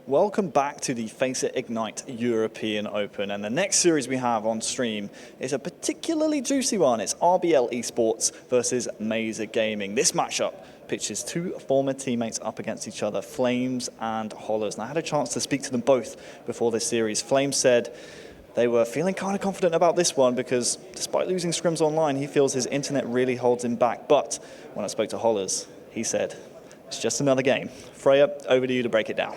Welcome back to the FACEIT Ignite European Open, and the next series we have on stream is a particularly juicy one. It's RBL Esports versus MAZER Gaming. This matchup pitches two former teammates up against each other, Flames and Hollers. And I had a chance to speak to them both before this series. Flames said they were feeling kind of confident about this one because despite losing scrims online, he feels his internet really holds him back. But when I spoke to Hollers, he said, it's just another game. Freya, over to you to break it down.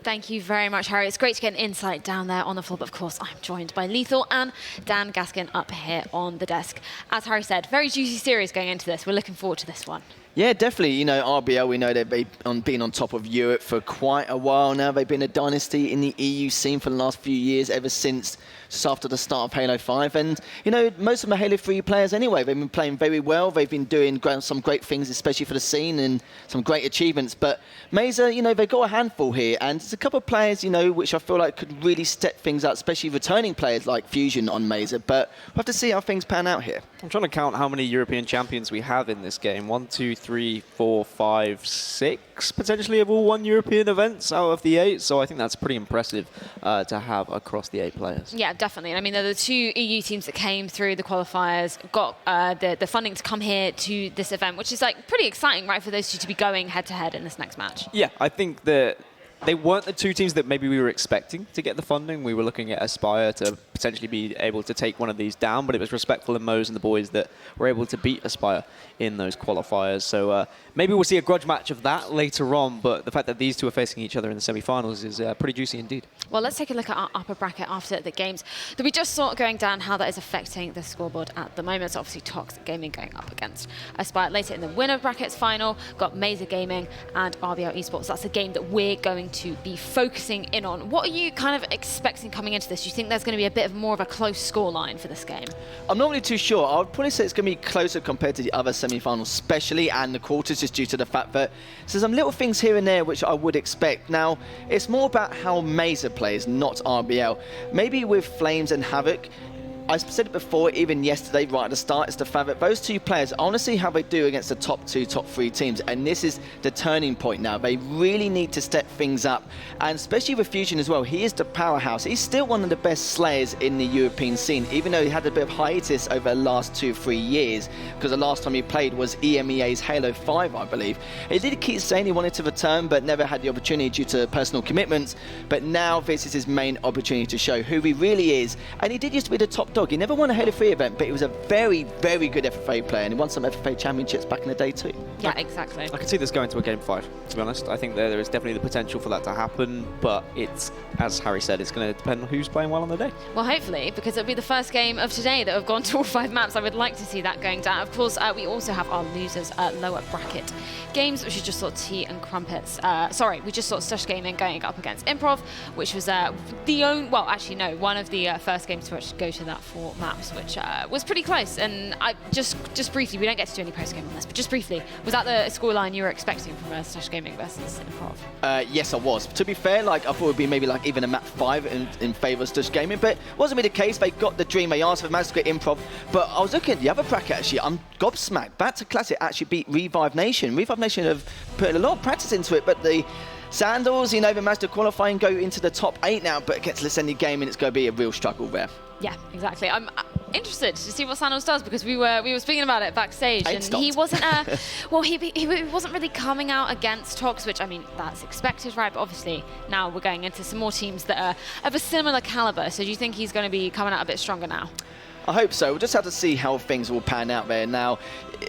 Thank you very much, Harry. It's great to get an insight down there on the floor, but of course I'm joined by Lethal and Dan Gaskin up here on the desk. As Harry said, very juicy series going into this. We're looking forward to this one. Yeah, definitely. You know, RBL, we know they've been on top of Europe for quite a while now. They've been a dynasty in the EU scene for the last few years, ever since just after the start of Halo 5. And, you know, most of them are Halo 3 players anyway. They've been playing very well. They've been doing some great things, especially for the scene, and some great achievements. But MAZER, you know, they've got a handful here. And there's a couple of players, you know, which I feel like could really step things up, especially returning players like Fusion on MAZER. But we'll have to see how things pan out here. I'm trying to count how many European champions we have in this game. 1, 2, 3, 4, 5, 6 potentially have all won European events out of the 8. So I think that's pretty impressive to have across the 8 players. Yeah, definitely. I mean, they're the 2 EU teams that came through the qualifiers, got the funding to come here to this event, which is like pretty exciting, right, for those 2 to be going head-to-head in this next match. Yeah, I think that they weren't the 2 teams that maybe we were expecting to get the funding. We were looking at Aspire to potentially be able to take one of these down, but it was Respectful and Moze and the boys that were able to beat Aspire in those qualifiers. So maybe we'll see a grudge match of that later on, but the fact that these 2 are facing each other in the semi-finals is pretty juicy indeed. Well, let's take a look at our upper bracket after the games that we just saw going down, how that is affecting the scoreboard at the moment. So obviously Toxic Gaming going up against Aspire. Later in the winner brackets final, got MAZER Gaming and RBL Esports. That's a game that we're going to be focusing in on. What are you kind of expecting coming into this? Do you think there's going to be a bit more of a close scoreline for this game? I'm not really too sure. I would probably say it's going to be closer compared to the other semi-finals, especially, and the quarters, just due to the fact that there's some little things here and there which I would expect. Now, it's more about how MAZER plays, not RBL. Maybe with Flames and Havoc, I said it before, even yesterday, right at the start, it's the fact that those 2 players, I want to see how they do against the top 2, top 3 teams. And this is the turning point now. They really need to step things up. And especially with Fusion as well, he is the powerhouse. He's still one of the best slayers in the European scene, even though he had a bit of hiatus over the last 2-3 years, because the last time he played was EMEA's Halo 5, I believe. He did keep saying he wanted to return, but never had the opportunity due to personal commitments. But now this is his main opportunity to show who he really is. And he did used to be the top dog. He never won a Halo 3 event, but he was a very, very good FFA player, and he won some FFA championships back in the day too. Yeah, exactly. I can see this going to a game 5, to be honest. I think there is definitely the potential for that to happen, but it's, as Harry said, it's going to depend on who's playing well on the day. Well, hopefully, because it'll be the first game of today that have gone to all 5 maps. I would like to see that going down. Of course, we also have our losers lower bracket games, which is just sort of Tea and Crumpets. Sorry, we just saw Stush Gaming going up against Improv, which was one of the first games to actually go to that 4 maps, which was pretty close. And I just briefly, we don't get to do any post game on this, but just briefly, was that the scoreline you were expecting from Stush Gaming versus Improv? Yes, I was. To be fair, like I thought it would be maybe like even a map 5 in favour of Stush Gaming, but wasn't really the case. They got the dream. They asked for managed to get Improv, but I was looking at the other bracket actually. I'm gobsmacked. Back to Classic actually beat Revive Nation. Revive Nation have put a lot of practice into it, but the Sandals, you know, they managed to qualify and go into the top 8 now, but against Lessendi Gaming, it's going to be a real struggle there. Yeah, exactly. I'm interested to see what Sandals does, because we were speaking about it backstage, and he wasn't well, he wasn't really coming out against Tox, which I mean that's expected, right? But obviously now we're going into some more teams that are of a similar caliber. So do you think he's going to be coming out a bit stronger now? I hope so. We'll just have to see how things will pan out there. Now,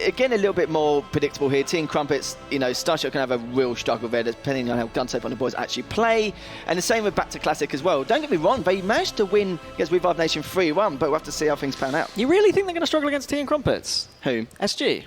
again, a little bit more predictable here. Tea and Crumpets, you know, Starship can have a real struggle there, depending on how Gunsafe on the boys actually play. And the same with Back to Classic as well. Don't get me wrong, they managed to win against Revive Nation 3-1, but we'll have to see how things pan out. You really think they're going to struggle against Tea and Crumpets? Who? SG.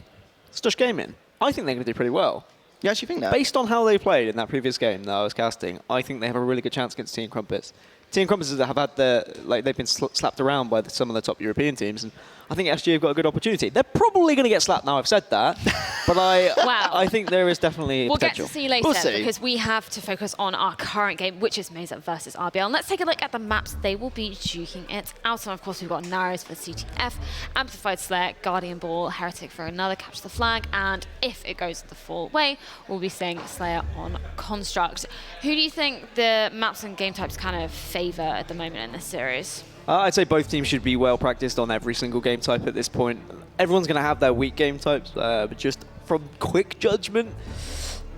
Stush Gaming. I think they're going to do pretty well. You actually think that? Based on how they played in that previous game that I was casting, I think they have a really good chance against Tea and Crumpets. Tea and Crumpets have had they've been slapped around by some of the top European teams, and I think SG have got a good opportunity. They're probably going to get slapped now I've said that, but I think there is definitely We'll potential. get to see later We'll see. because we have to focus on our current game, which is MAZER versus RBL. And let's take a look at the maps they will be duking it out on. Of course, we've got Narrows for CTF, Amplified Slayer, Guardian Ball, Heretic for another Capture the Flag, and if it goes the full way, we'll be seeing Slayer on Construct. Who do you think the maps and game types kind of favour at the moment in this series? I'd say both teams should be well practiced on every single game type at this point. Everyone's going to have their weak game types, but just from quick judgment,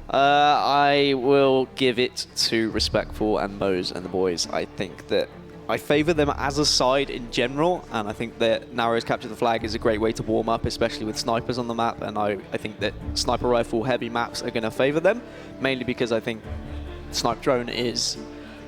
I will give it to Respectful and Moze and the boys. I think that I favour them as a side in general, and I think that Narrows Capture the Flag is a great way to warm up, especially with snipers on the map, and I think that sniper rifle heavy maps are going to favour them, mainly because I think Snipe Drone is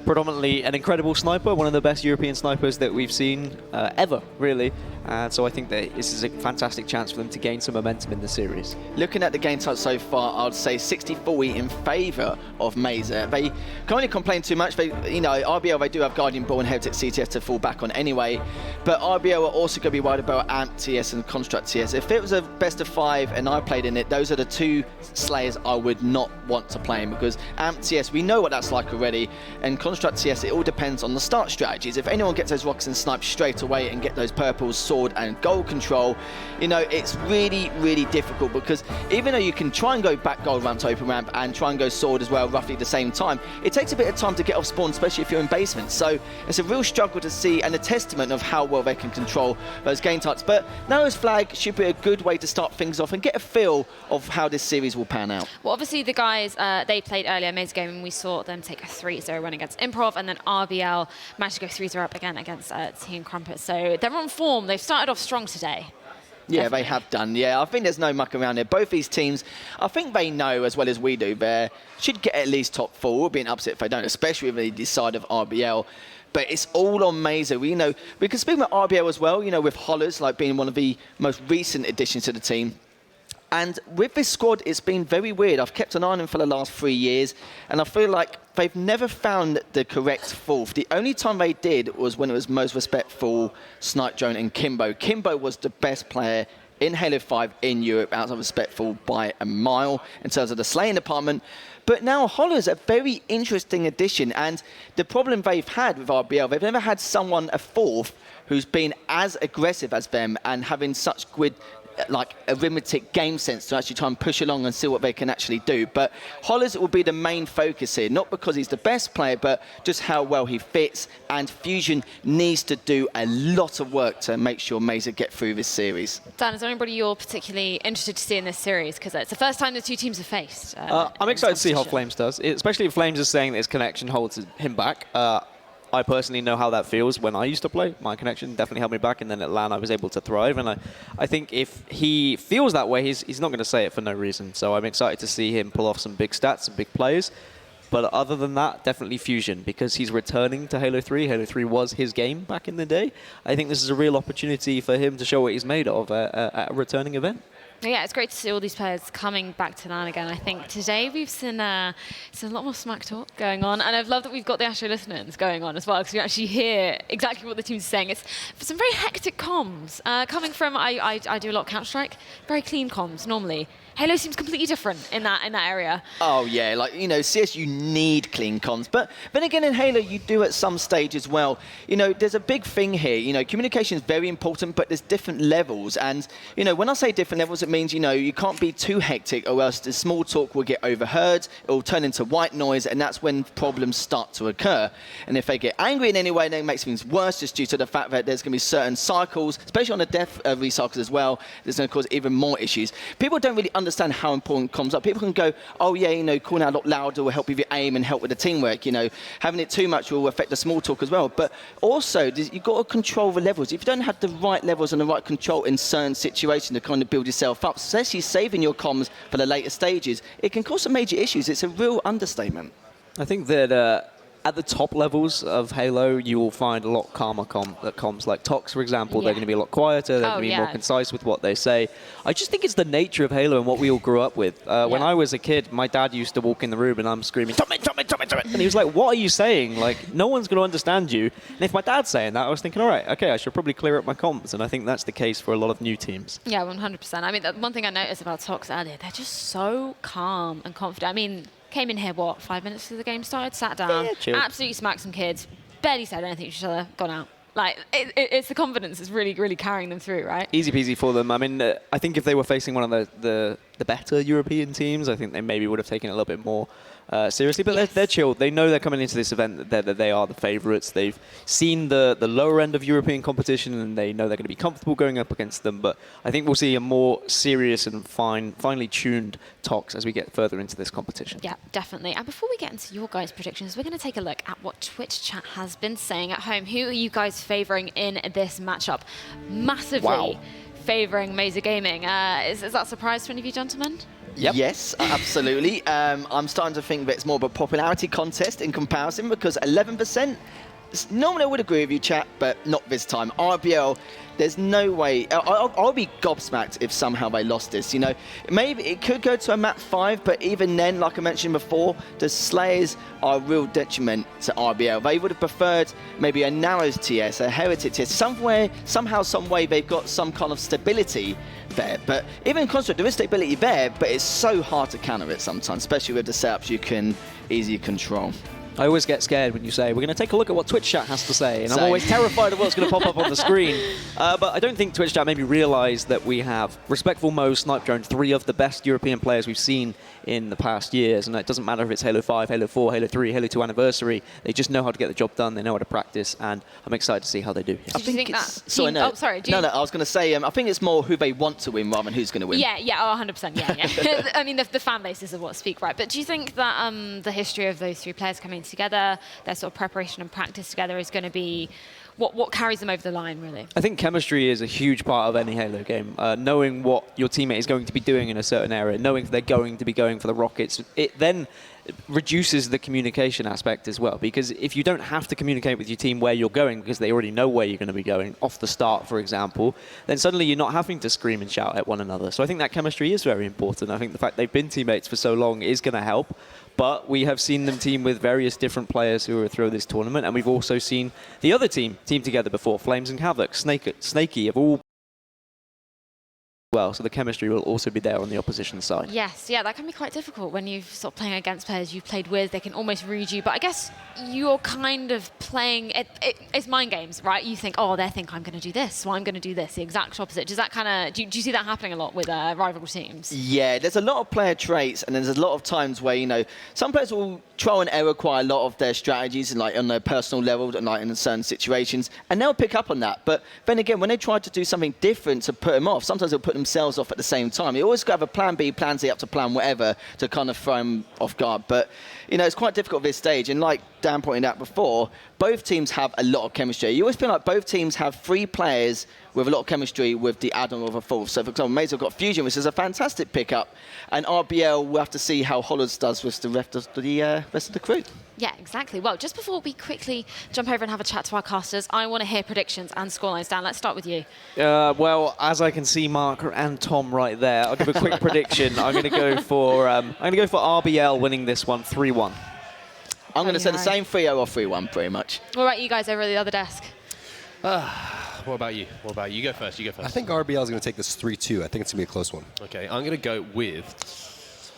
predominantly an incredible sniper, one of the best European snipers that we've seen ever, really. And so I think that this is a fantastic chance for them to gain some momentum in the series. Looking at the game type so far, I'd say 60-40 in favour of MAZER. They can't really complain too much. They, RBL, they do have Guardian Ball and Heretic CTS to fall back on anyway. But RBL are also going to be worried about AMP TS and Construct TS. If it was a best of 5 and I played in it, those are the two Slayers I would not want to play in, because AMP TS, we know what that's like already, and Construct TS, it all depends on the start strategies. If anyone gets those rockets and snipes straight away and get those purples, sword and goal control, it's really, really difficult, because even though you can try and go back gold ramp to open ramp and try and go sword as well roughly at the same time, it takes a bit of time to get off spawn, especially if you're in basement. So it's a real struggle to see, and a testament of how well they can control those game types. But Narrows Flag should be a good way to start things off and get a feel of how this series will pan out. Well, obviously the guys, they played earlier MAZER game, and we saw them take a 3-0 win against Improv, and then RBL managed to go 3-0 up again against Team Crumpet. So they're on form. They've started off strong today. Yeah, Definitely. they have done. Yeah, I think there's no muck around here. Both these teams, I think they know as well as we do, they should get at least top 4. It would be an upset if they don't, especially if they decide of RBL. But it's all on MAZER. We can speak about RBL as well, with Hollers like being one of the most recent additions to the team. And with this squad, it's been very weird. I've kept an eye on them for the last 3 years, and I feel like they've never found the correct fourth. The only time they did was when it was Most Respectful, Snipe Drone, and Kimbo. Kimbo was the best player in Halo 5 in Europe, outside of Respectful by a mile in terms of the slaying department. But now Holler's a very interesting addition, and the problem they've had with RBL, they've never had someone, a fourth, who's been as aggressive as them and having such good arithmetic game sense to actually try and push along and see what they can actually do. But Hollers will be the main focus here, not because he's the best player, but just how well he fits. And Fusion needs to do a lot of work to make sure MAZER get through this series. Dan, is there anybody you're particularly interested to see in this series? Because it's the first time the two teams have faced. I'm excited to see how Flames does, especially if Flames is saying that his connection holds him back. I personally know how that feels when I used to play. My connection definitely held me back, and then at LAN I was able to thrive. And I think if he feels that way, he's not going to say it for no reason. So I'm excited to see him pull off some big stats, some big plays. But other than that, definitely Fusion, because he's returning to Halo 3. Halo 3 was his game back in the day. I think this is a real opportunity for him to show what he's made of at a returning event. Yeah, it's great to see all these players coming back to LAN again. I think today we've seen a lot more smack talk going on, and I've loved that we've got the Astro listeners going on as well, because you actually hear exactly what the team's saying. It's some very hectic comms coming from. I do a lot of Counter-Strike, very clean comms normally. Halo seems completely different in that area. Oh yeah, CS, you need clean comms, but then again in Halo you do at some stage as well. There's a big thing here. Communication is very important, but there's different levels, and when I say different levels, it means you can't be too hectic, or else the small talk will get overheard. It will turn into white noise, and that's when problems start to occur. And if they get angry in any way, then it makes things worse, just due to the fact that there's going to be certain cycles, especially on the death recycles as well. There's going to cause even more issues. People don't really understand how important comms are. People can go, oh yeah, calling out a lot louder will help with your aim and help with the teamwork. Having it too much will affect the small talk as well. But also, you've got to control the levels. If you don't have the right levels and the right control in certain situations to kind of build yourself up, especially saving your comms for the later stages, it can cause some major issues. It's a real understatement. I think that at the top levels of Halo, you will find a lot calmer comms. Like Tox, for example, they're going to be a lot quieter, they're going to be more concise with what they say. I just think it's the nature of Halo and what we all grew up with. When I was a kid, my dad used to walk in the room and I'm screaming, "Top mid, top mid, top mid, top mid." And he was like, "What are you saying? Like, no one's going to understand you." And if my dad's saying that, I was thinking, all right, okay, I should probably clear up my comms. And I think that's the case for a lot of new teams. Yeah, 100%. I mean, the one thing I noticed about Tox earlier, they're just so calm and confident. I mean, came in here, 5 minutes before the game started, sat down, absolutely smacked some kids, barely said anything to each other, gone out. Like, it's the confidence that's really, really carrying them through, right? Easy peasy for them. I mean, I think if they were facing one of the better European teams, I think they maybe would have taken it a little bit more seriously. But they're chilled. They know they're coming into this event that they are the favourites. They've seen the lower end of European competition, and they know they're going to be comfortable going up against them. But I think we'll see a more serious and finely tuned Tox as we get further into this competition. Yeah, definitely. And before we get into your guys' predictions, we're going to take a look at what Twitch chat has been saying at home. Who are you guys favouring in this matchup? Massively favouring MAZER Gaming. Is that a surprise to any of you gentlemen? Yep. Yes, absolutely. I'm starting to think that it's more of a popularity contest in comparison, because 11%, normally I would agree with you, chat, but not this time. RBL, there's no way. I'll be gobsmacked if somehow they lost this. You know, maybe it could go to a map 5, but even then, like I mentioned before, the Slayers are a real detriment to RBL. They would have preferred maybe a Narrows TS, a Heritage TS, somehow, some way they've got some kind of stability there. But even in Construct, there is stability there, but it's so hard to counter it sometimes, especially with the setups you can easily control. I always get scared when you say, we're going to take a look at what Twitch chat has to say, and I'm always terrified of what's going to pop up on the screen. But I don't think Twitch chat maybe realised that we have Respectful Mo, Snipe Drone, 3 of the best European players we've seen in the past years, and it doesn't matter if it's Halo 5, Halo 4, Halo 3, Halo 2 Anniversary, they just know how to get the job done, they know how to practice, and I'm excited to see how they do. I think that... No, I was going to say, I think it's more who they want to win rather than who's going to win. Yeah, 100%, yeah. I mean, the fan bases are what speak, right? But do you think that the history of those 3 players coming together, their sort of preparation and practice together is going to be what carries them over the line, really? I think chemistry is a huge part of any Halo game. Knowing what your teammate is going to be doing in a certain area, knowing if they're going to be going for the rockets, it then reduces the communication aspect as well. Because if you don't have to communicate with your team where you're going, because they already know where you're going to be going, off the start, for example, then suddenly you're not having to scream and shout at one another. So I think that chemistry is very important. I think the fact they've been teammates for so long is going to help. But we have seen them team with various different players who are through this tournament, and we've also seen the other team together before, Flames and Havoc, Snaky have all well, so the chemistry will also be there on the opposition side. Yes, yeah, that can be quite difficult when you've sort of playing against players you've played with. They can almost read you, but I guess you're kind of playing, it's mind games, right? You think, oh, they think I'm going to do this, so I'm going to do this, the exact opposite. Does that kind of, do you see that happening a lot with rival teams? Yeah, there's a lot of player traits, and there's a lot of times where, you know, some players will trial and error quite a lot of their strategies, and like on their personal level, and like in certain situations, and they'll pick up on that. But then again, when they try to do something different to put them off, sometimes they'll put themselves off at the same time. You always got to have a plan B, plan C, up to plan whatever to kind of throw them off guard. But, you know, it's quite difficult at this stage. And like Dan pointed out before, both teams have a lot of chemistry. You always feel like both teams have 3 players with a lot of chemistry with the add-on of a 4th. So, for example, MAZER got Fusion, which is a fantastic pickup. And RBL, we'll have to see how Hollands does with the rest of the crew. Yeah, exactly. Well, just before we quickly jump over and have a chat to our casters, I want to hear predictions and scorelines. Dan, let's start with you. Well, as I can see Mark and Tom right there, I'll give a quick prediction. I'm going to go for RBL winning this one 3-1. I'm going to say the same 3-0 or 3-1, pretty much. What about you guys over at the other desk? What about you? You go first. I think RBL is going to take this 3-2. I think it's going to be a close one. Okay, I'm going to go with...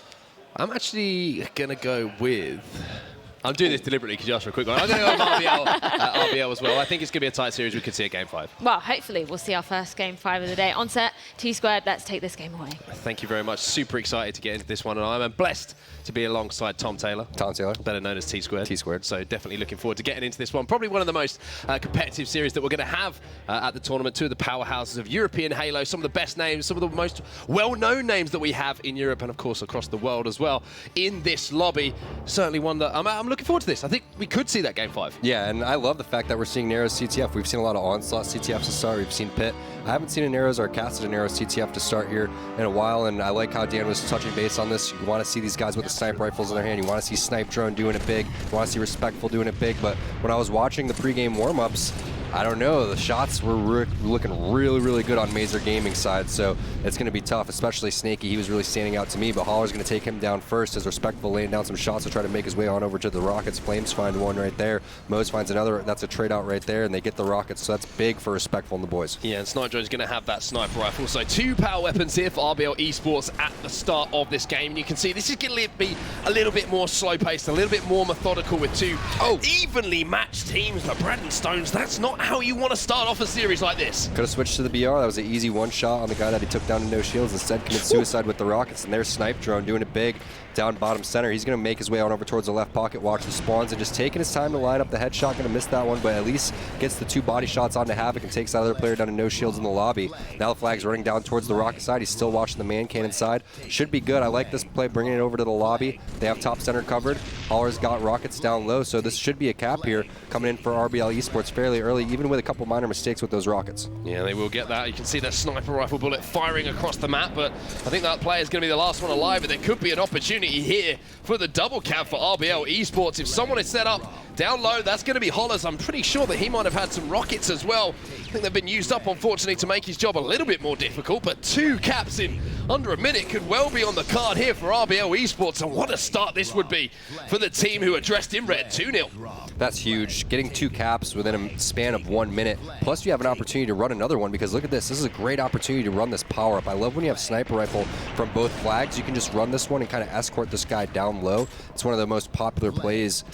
I'm doing this deliberately because you asked for a quick one. I'm going to go with RBL as well. I think it's going to be a tight series. We could see a Game 5. Well, hopefully we'll see our first Game 5 of the day. Onset, Tsquared, let's take this game away. Thank you very much. Super excited to get into this one, and I'm blessed to be alongside Tom Taylor. Better known as Tsquared. Tsquared. So definitely looking forward to getting into this one. Probably one of the most competitive series that we're going to have at the tournament. 2 of the powerhouses of European Halo, some of the best names, some of the most well-known names that we have in Europe and, of course, across the world as well in this lobby. Certainly one that I'm looking forward to this. I think we could see that Game 5. Yeah, and I love the fact fact that we're seeing Narrows CTF. We've seen a lot of Onslaught CTFs to start. We've seen Pit. I haven't seen a Narrows or casted a Narrows CTF to start here in a while, and I like how Dan was touching base on this. You want to see these guys with the sniper rifles in their hand. You want to see Snipe Drone doing it big. You want to see Respectful doing it big. But when I was watching the pregame warm-ups, I don't know, the shots were looking really, really good on MAZER Gaming side, so it's going to be tough, especially Snaky. He was really standing out to me, but Holler's going to take him down first as Respectful laying down some shots to try to make his way on over to the Rockets. Flames find one right there. Moze finds another. That's a trade out right there, and they get the Rockets, so that's big for Respectful and the boys. Yeah, and Snipe Drone's going to have that sniper rifle. So 2 power weapons here for RBL Esports at the start of this game. And you can see this is going to be a little bit more slow-paced, a little bit more methodical with 2 evenly matched teams. But Brandon Stones, that's not how you want to start off a series like this. Could have switched to the BR. That was an easy one shot on the guy that he took down to no shields. Instead, committed suicide with the Rockets, and there's Snipe Drone doing it big down bottom center. He's going to make his way on over towards the left pocket, watch the spawns, and just taking his time to line up the headshot. Going to miss that one, but at least gets the 2 body shots onto Havoc and takes that other player down to no shields in the lobby. Now the flag's running down towards the Rocket side. He's still watching the man cannon side. Should be good. I like this play, bringing it over to the lobby. They have top center covered. Holler's got Rockets down low, so this should be a cap here coming in for RBL Esports fairly early, even with a couple minor mistakes with those Rockets. Yeah, they will get that. You can see that sniper rifle bullet firing across the map, but I think that player is going to be the last one alive, but there could be an opportunity here for the double cap for RBL Esports. If someone is set up down low, that's going to be Hollers. I'm pretty sure that he might have had some rockets as well. I think they've been used up, unfortunately, to make his job a little bit more difficult, but 2 caps in under a minute could well be on the card here for RBL Esports, and what a start this would be for the team who are dressed in red. 2-0. That's huge. Getting 2 caps within a span of 1 minute. Plus, you have an opportunity to run another one, because look at this. This is a great opportunity to run this power up. I love when you have sniper rifle from both flags. You can just run this one and kind of escort this guy down low. It's one of the most popular plays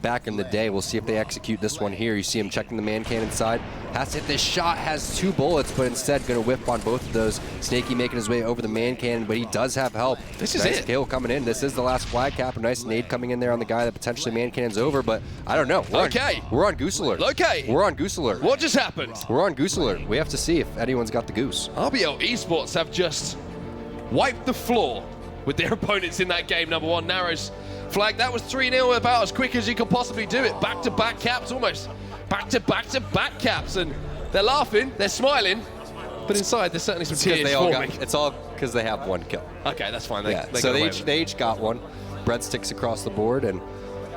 back in the day. We'll see if they execute this one here. You see him checking the man cannon side. Has to hit this shot, has 2 bullets, but instead going to whip on both of those. Snaky making his way over the man cannon, but he does have help. This is nice it. kill coming in. This is the last flag cap. A nice nade coming in there on the guy that potentially man cannon's over, but I don't know. We're on Goose Alert. Okay. We're on Goose Alert. What just happened? We're on Goose Alert. We have to see if anyone's got the goose. RBL Esports have just wiped the floor with their opponents in that game. Number 1, Narrows flag. That was 3-0, about as quick as you could possibly do it. Back-to-back caps, almost back-to-back-to-back caps, and they're laughing, they're smiling, but inside there's certainly some tears forming. It's all because they have 1 kill. Okay, that's fine. They each got 1. Breadsticks across the board, and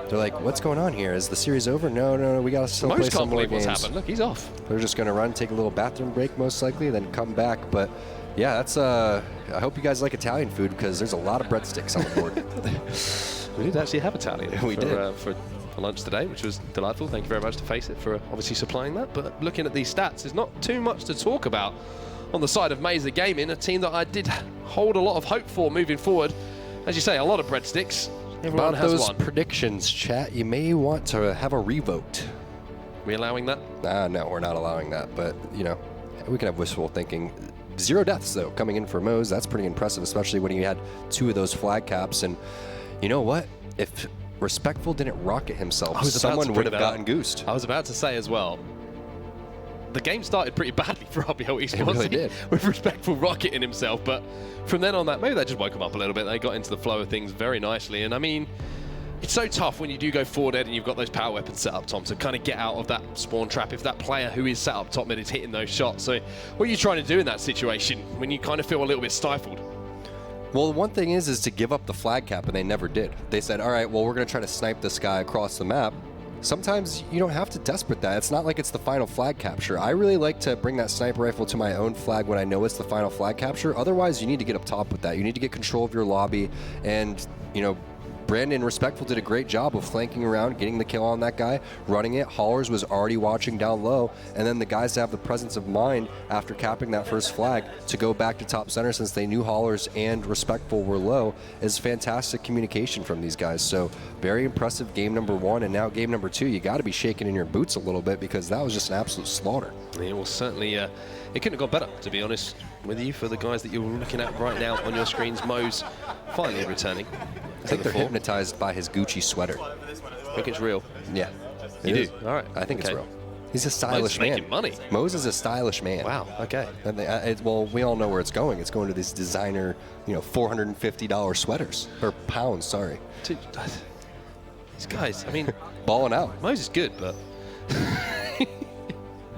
they're like, what's going on here? Is the series over? No, we got to still play some more games. What's happened. Look, he's off. They're just going to run, take a little bathroom break most likely, then come back. But yeah, that's I hope you guys like Italian food, because there's a lot of breadsticks on the board. We did actually have Italian for lunch today, which was delightful. Thank you very much to FACEIT for obviously supplying that. But looking at these stats, there's not too much to talk about on the side of MAZER Gaming, a team that I did hold a lot of hope for moving forward. As you say, a lot of breadsticks. Everyone About has those one. predictions, chat, you may want to have a revoked. We allowing that? No, we're not allowing that, but, you know, we can have wishful thinking. 0 deaths, though, coming in for Moze. That's pretty impressive, especially when you had 2 of those flag caps. And you know what? If Respectful didn't rocket himself, someone would have gotten goosed. I was about to say as well, the game started pretty badly for RBL Esports. It really did. With Respectful rocketing himself, but from then on, maybe that just woke him up a little bit. They got into the flow of things very nicely, and I mean, it's so tough when you do go forward Ed, and you've got those power weapons set up, Tom, to kind of get out of that spawn trap if that player who is set up top mid is hitting those shots. So what are you trying to do in that situation when you kind of feel a little bit stifled? Well, the one thing is to give up the flag cap, and they never did. They said, all right, well, we're going to try to snipe this guy across the map. Sometimes you don't have to desperate that. It's not like it's the final flag capture. I really like to bring that sniper rifle to my own flag when I know it's the final flag capture. Otherwise, you need to get up top with that. You need to get control of your lobby, and, you know, Brandon Respectful did a great job of flanking around, getting the kill on that guy, running it. Hollers was already watching down low, and then the guys have the presence of mind after capping that first flag to go back to top center since they knew Hollers and Respectful were low is fantastic communication from these guys. So very impressive game number 1, and now game number 2, you got to be shaking in your boots a little bit, because that was just an absolute slaughter. It was certainly, it couldn't have gone better, to be honest with you, for the guys that you're looking at right now on your screens. Moze finally returning. I think they're hypnotized by his Gucci sweater. I think it's real. Yeah. You do? All right. I think it's Okay. real. He's a stylish man. making money. Moze is a stylish man. Wow. Okay. And well, we all know where it's going. It's going to these designer, you know, $450 sweaters. Or pounds, sorry. Dude, these guys, I mean, Balling out. Moze is good, but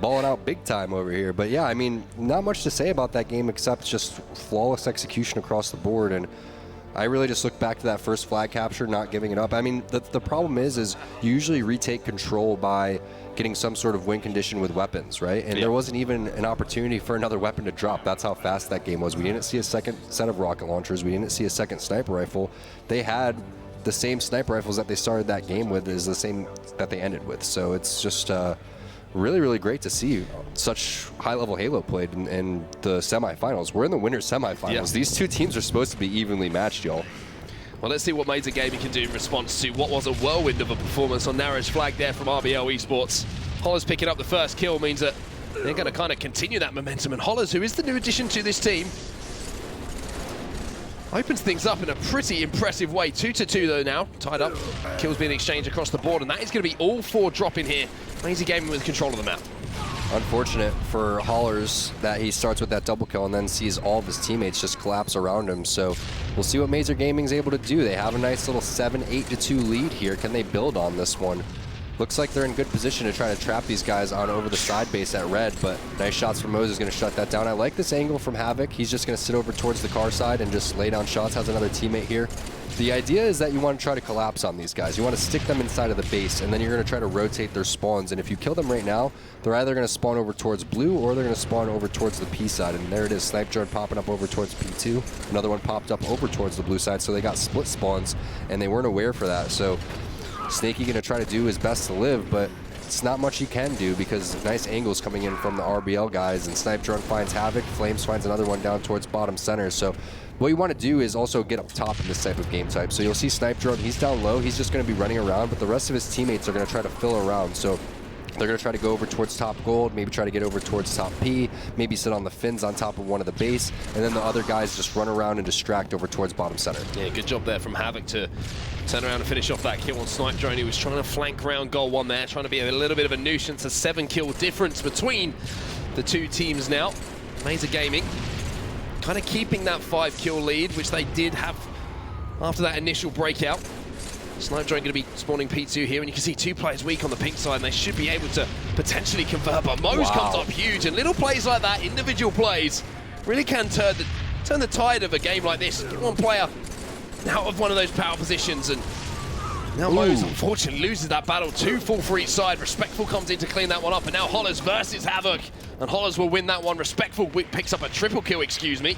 balling out big time over here. But yeah, I mean, not much to say about that game except just flawless execution across the board. And I really just look back to that first flag capture, not giving it up. I mean, the problem is you usually retake control by getting some sort of win condition with weapons, right? And there wasn't even an opportunity for another weapon to drop. That's how fast that game was. We didn't see a second set of rocket launchers. We didn't see a second sniper rifle. They had the same sniper rifles that they started that game with is the same that they ended with. So it's just really, really great to see such high-level Halo played in the semifinals. We're in the winners semifinals. Yeah. These two teams are supposed to be evenly matched, y'all. Well, let's see what MAZER Gaming can do in response to what was a whirlwind of a performance on Narrow's flag there from RBL Esports. Hollers picking up the first kill means that they're going to kind of continue that momentum. And Hollers, who is the new addition to this team, opens things up in a pretty impressive way. 2-2 though now, tied up. Kills being exchanged across the board, and that is going to be all four dropping here. MAZER Gaming with control of the map. Unfortunate for Hollers that he starts with that double kill and then sees all of his teammates just collapse around him. So we'll see what MAZER Gaming's able to do. They have a nice little 7-8-2 lead here. Can they build on this one? Looks like they're in good position to try to trap these guys on over the side base at red, but nice shots from Moses going to shut that down. I like this angle from Havoc. He's just going to sit over towards the car side and just lay down shots. Has another teammate here. The idea is that you want to try to collapse on these guys. You want to stick them inside of the base, and then you're going to try to rotate their spawns. And if you kill them right now, they're either going to spawn over towards blue or they're going to spawn over towards the P side. And there it is, Snipe Drone popping up over towards P2. Another one popped up over towards the blue side, so they got split spawns, and they weren't aware for that. So Snakey going to try to do his best to live, but it's not much he can do because nice angles coming in from the RBL guys, and Snipe Drone finds Havoc, Flames finds another one down towards bottom center. So what you want to do is also get up top in this type of game type. So you'll see Snipe Drone, he's down low, he's just going to be running around, but the rest of his teammates are going to try to fill around. So they're going to try to go over towards top gold, maybe try to get over towards top P, maybe sit on the fins on top of one of the base, and then the other guys just run around and distract over towards bottom center. Yeah, good job there from Havoc to turn around and finish off that kill on Snipe Drone. He was trying to flank round goal one there, trying to be a little bit of a nuisance. A 7-kill difference between the two teams now. MAZER Gaming kind of keeping that 5-kill lead, which they did have after that initial breakout. Snipe Drone going to be spawning P2 here, and you can see two players weak on the pink side, and they should be able to potentially convert, but Mose comes up huge, and little plays like that, individual plays, really can turn the tide of a game like this. Get one player out of one of those power positions, and now Mose unfortunately loses that battle. 2 full for each side. Respectful comes in to clean that one up, and now Hollers versus Havoc, and Hollers will win that one. Respectful picks up a triple kill, excuse me.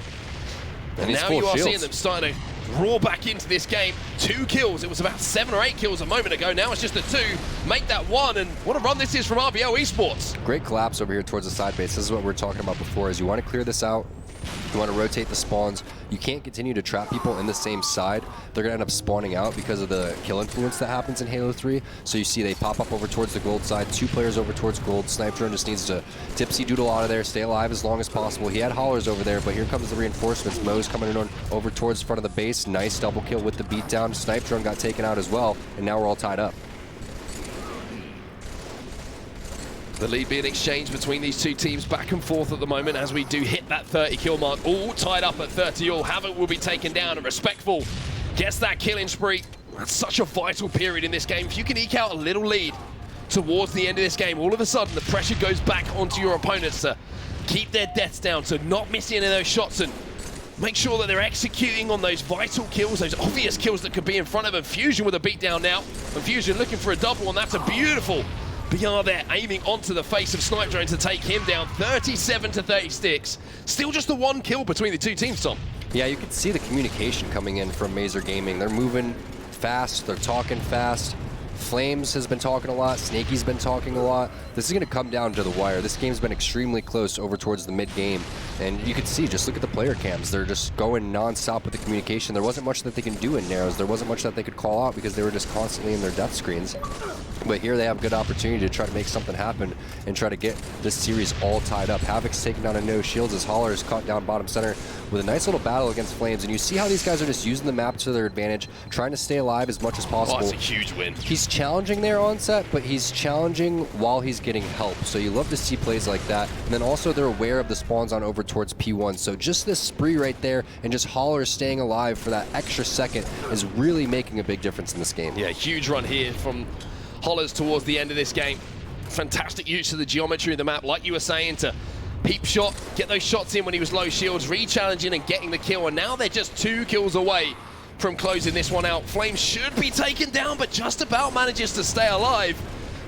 And now you are seeing them starting to roar back into this game. 2 kills. It was about 7 or 8 kills a moment ago. Now it's just the 2. Make that 1, and what a run this is from RBL Esports. Great collapse over here towards the side base. This is what we were talking about before, is you want to clear this out. You want to rotate the spawns. You can't continue to trap people in the same side. They're going to end up spawning out because of the kill influence that happens in Halo 3. So you see they pop up over towards the gold side. 2 players over towards gold. Snipe Drone just needs to tipsy doodle out of there, stay alive as long as possible. He had Hollers over there, but here comes the reinforcements. Moe's coming in over towards front of the base. Nice double kill with the beatdown. Snipe Drone got taken out as well, and now we're all tied up. The lead being exchanged between these two teams back and forth at the moment as we do hit that 30 kill mark. All tied up at 30 all. Havoc will be taken down, and Respectful gets that killing spree. That's such a vital period in this game. If you can eke out a little lead towards the end of this game, all of a sudden the pressure goes back onto your opponents to keep their deaths down, to not miss any of those shots and make sure that they're executing on those vital kills, those obvious kills that could be in front of them. Fusion with a beatdown now. And Fusion looking for a double, and that's a beautiful BR there, aiming onto the face of Snipe Drone to take him down. 37-36. Still just the 1 kill between the two teams, Tom. Yeah, you can see the communication coming in from MAZER Gaming. They're moving fast, they're talking fast. Flames has been talking a lot, Snakey's been talking a lot. This is going to come down to the wire. This game's been extremely close over towards the mid-game. And you can see, just look at the player cams. They're just going non-stop with the communication. There wasn't much that they can do in Narrows. There wasn't much that they could call out because they were just constantly in their death screens. But here they have good opportunity to try to make something happen and try to get this series all tied up. Havoc's taking down a no shields as Holler is caught down bottom center with a nice little battle against Flames. And you see how these guys are just using the map to their advantage, trying to stay alive as much as possible. Oh, that's a huge win. He's challenging there Onset, but he's challenging while he's getting help. So you love to see plays like that. And then also they're aware of the spawns on over towards P1. So just this spree right there and just Holler staying alive for that extra second is really making a big difference in this game. Yeah, huge run here from Hollers towards the end of this game. fantastic use of the geometry of the map, like you were saying, to peep shot, get those shots in when he was low shields, re-challenging and getting the kill, and now they're just 2 kills away from closing this one out. Flames should be taken down, but just about manages to stay alive.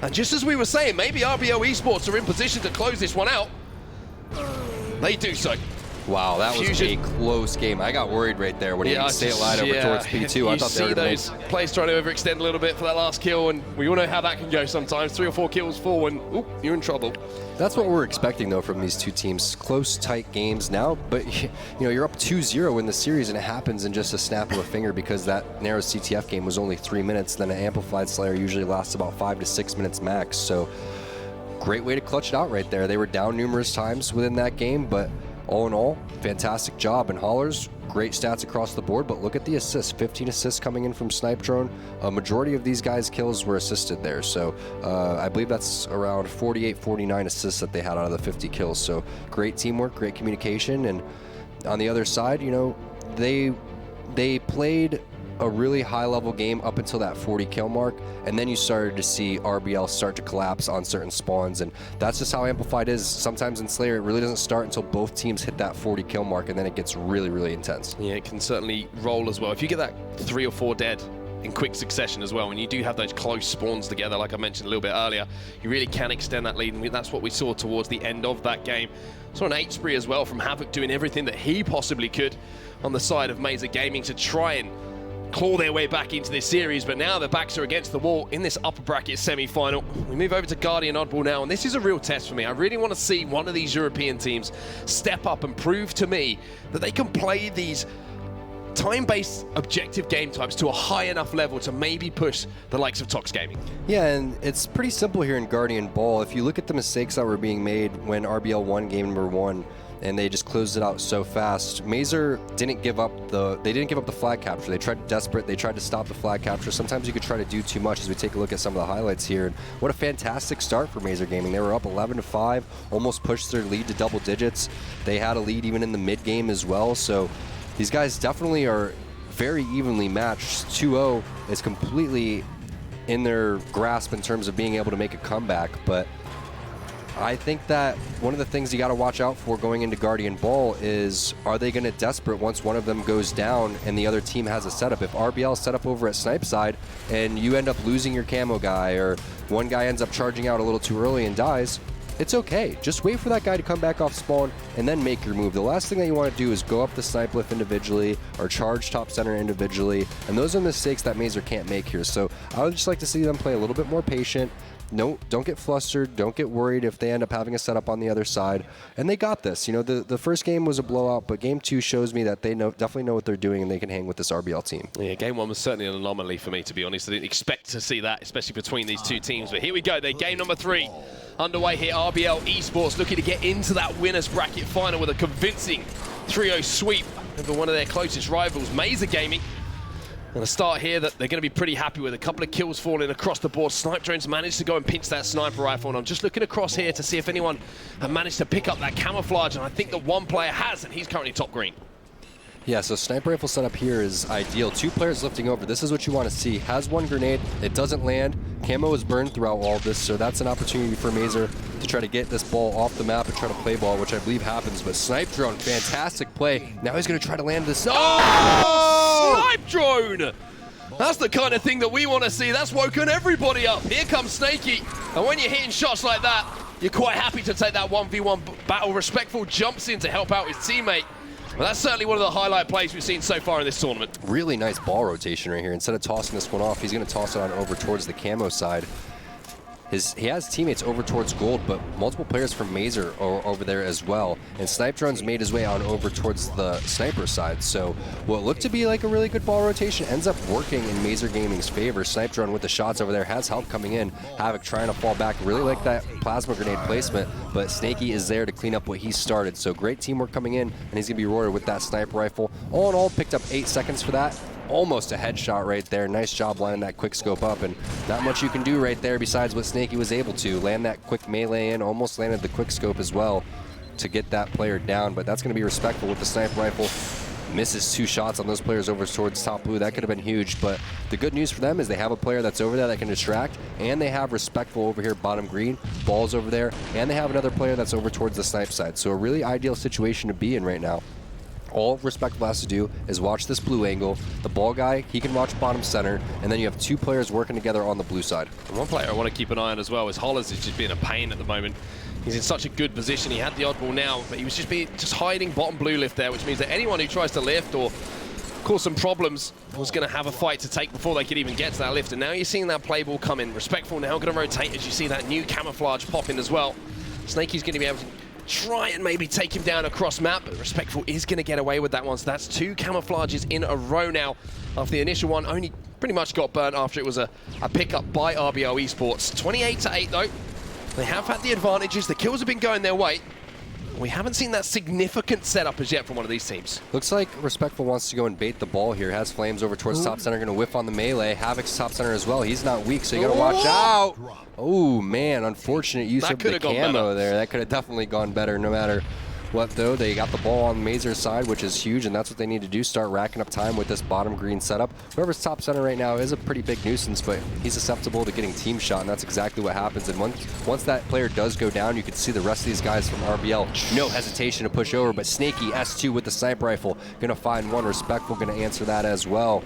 And just as we were saying, maybe RBL Esports are in position to close this one out. They do so. Wow, that was a close game. I got worried right there when he stayed alive over towards P2. I thought they were those players trying to overextend a little bit for that last kill, and we all know how that can go sometimes. 3 or 4 kills fall, and oop, you're in trouble. That's what we're expecting, though, from these two teams. Close, tight games now, but you're up 2-0 in the series, and it happens in just a snap of a finger because that narrow CTF game was only 3 minutes. Then an Amplified Slayer usually lasts about 5 to 6 minutes max. So great way to clutch it out right there. They were down numerous times within that game, but all in all, fantastic job. And Haulers, great stats across the board, but look at the assists. 15 assists coming in from Snipe Drone. A majority of these guys' kills were assisted there. So I believe that's around 48, 49 assists that they had out of the 50 kills. So great teamwork, great communication. And on the other side, they played a really high-level game up until that 40 kill mark, and then you started to see RBL start to collapse on certain spawns, and that's just how Amplified is. Sometimes in Slayer, it really doesn't start until both teams hit that 40 kill mark, and then it gets really, really intense. Yeah, it can certainly roll as well. If you get that 3 or 4 dead in quick succession as well, and you do have those close spawns together, like I mentioned a little bit earlier, you really can extend that lead, and that's what we saw towards the end of that game. Saw an 8 spree as well from Havoc doing everything that he possibly could on the side of MAZER Gaming to try and claw their way back into this series, but now their backs are against the wall in this upper bracket semi-final. We move over to Guardian Oddball now, and this is a real test for me. I really want to see one of these European teams step up and prove to me that they can play these time-based objective game types to a high enough level to maybe push the likes of Tox Gaming. Yeah, and it's pretty simple here in Guardian Ball. If you look at the mistakes that were being made when RBL won game number 1, and they just closed it out so fast. MAZER didn't give up the flag capture. They tried desperate. They tried to stop the flag capture. Sometimes you could try to do too much as we take a look at some of the highlights here. And what a fantastic start for MAZER Gaming. They were up 11-5, almost pushed their lead to double digits. They had a lead even in the mid game as well. So these guys definitely are very evenly matched. 2-0 is completely in their grasp in terms of being able to make a comeback, but I think that one of the things you got to watch out for going into Guardian Ball is, are they going to desperate once one of them goes down and the other team has a setup? If RBL is set up over at Snipe side and you end up losing your camo guy, or one guy ends up charging out a little too early and dies, it's okay. Just wait for that guy to come back off spawn and then make your move. The last thing that you want to do is go up the snipe lift individually or charge top center individually, and those are mistakes that MAZER can't make here. So I would just like to see them play a little bit more patient. No, don't get flustered. Don't get worried if they end up having a setup on the other side. And they got this. The first game was a blowout, but game 2 shows me that they definitely know what they're doing and they can hang with this RBL team. Yeah, game 1 was certainly an anomaly for me, to be honest. I didn't expect to see that, especially between these two teams. But here we go. They're game number 3 underway here. RBL Esports looking to get into that winners bracket final with a convincing 3-0 sweep over one of their closest rivals, MAZER Gaming. And a start here that they're going to be pretty happy with. A couple of kills falling across the board. Snipe Drones managed to go and pinch that sniper rifle. And I'm just looking across here to see if anyone managed to pick up that camouflage. And I think that one player has, and he's currently top green. Yeah, so sniper rifle setup here is ideal. 2 players lifting over. This is what you want to see. Has one grenade. It doesn't land. Camo is burned throughout all of this, so that's an opportunity for MAZER to try to get this ball off the map and try to play ball, which I believe happens. But Snipe Drone, fantastic play. Now he's going to try to land this. Oh! Snipe Drone! That's the kind of thing that we want to see. That's woken everybody up. Here comes Snaky. And when you're hitting shots like that, you're quite happy to take that 1v1 battle. Respectful jumps in to help out his teammate. Well, that's certainly one of the highlight plays we've seen so far in this tournament. Really nice ball rotation right here. Instead of tossing this one off, he's going to toss it on over towards the camo side. He has teammates over towards gold, but multiple players from MAZER are over there as well. And Snipe Drone's made his way on over towards the sniper side. So what looked to be like a really good ball rotation ends up working in MAZER Gaming's favor. Snipe Drone with the shots over there has help coming in. Havoc trying to fall back. Really like that plasma grenade placement, but Snaky is there to clean up what he started. So great teamwork coming in, and he's going to be rewarded with that sniper rifle. All in all, picked up 8 seconds for that. Almost a headshot right there. Nice job lining that quick scope up, and not much you can do right there besides what Snaky was able to. Land that quick melee in, almost landed the quick scope as well to get that player down, but that's going to be respectful with the sniper rifle. misses 2 shots on those players over towards top blue. That could have been huge, but the good news for them is they have a player that's over there that can distract, and they have Respectful over here bottom green, Ball's over there, and they have another player that's over towards the snipe side. So a really ideal situation to be in right now. All Respectful has to do is watch this blue angle. The Ball guy, he can watch bottom center, and then you have 2 players working together on the blue side. And one player I want to keep an eye on as well is Hollers is just being a pain at the moment. He's in such a good position. He had the oddball now, but he was just hiding bottom blue lift there, which means that anyone who tries to lift or cause some problems was going to have a fight to take before they could even get to that lift. And now you're seeing that play ball come in. Respectful now going to rotate as you see that new camouflage pop in as well. Snakey's going to be able to try and maybe take him down across map, but Respectful is going to get away with that one. So that's 2 camouflages in a row now. After the initial one, only pretty much got burnt after it was a pickup by RBL Esports. 28-8 though. They have had the advantages. The kills have been going their way. We haven't seen that significant setup as yet from one of these teams. Looks like Respectful wants to go and bait the ball here. Has Flames over towards top center, going to whiff on the melee. Havoc's top center as well. He's not weak, so you got to watch out. Oh, man, unfortunate use of the camo there. That could have definitely gone better no matter what, though. They got the ball on MAZER's side, which is huge, and that's what they need to do, start racking up time with this bottom green setup. Whoever's top center right now is a pretty big nuisance, but he's susceptible to getting team shot, and that's exactly what happens. And once that player does go down, you can see the rest of these guys from RBL, no hesitation to push over, but Snaky, S2 with the sniper rifle, going to find one. Respectful going to answer that as well.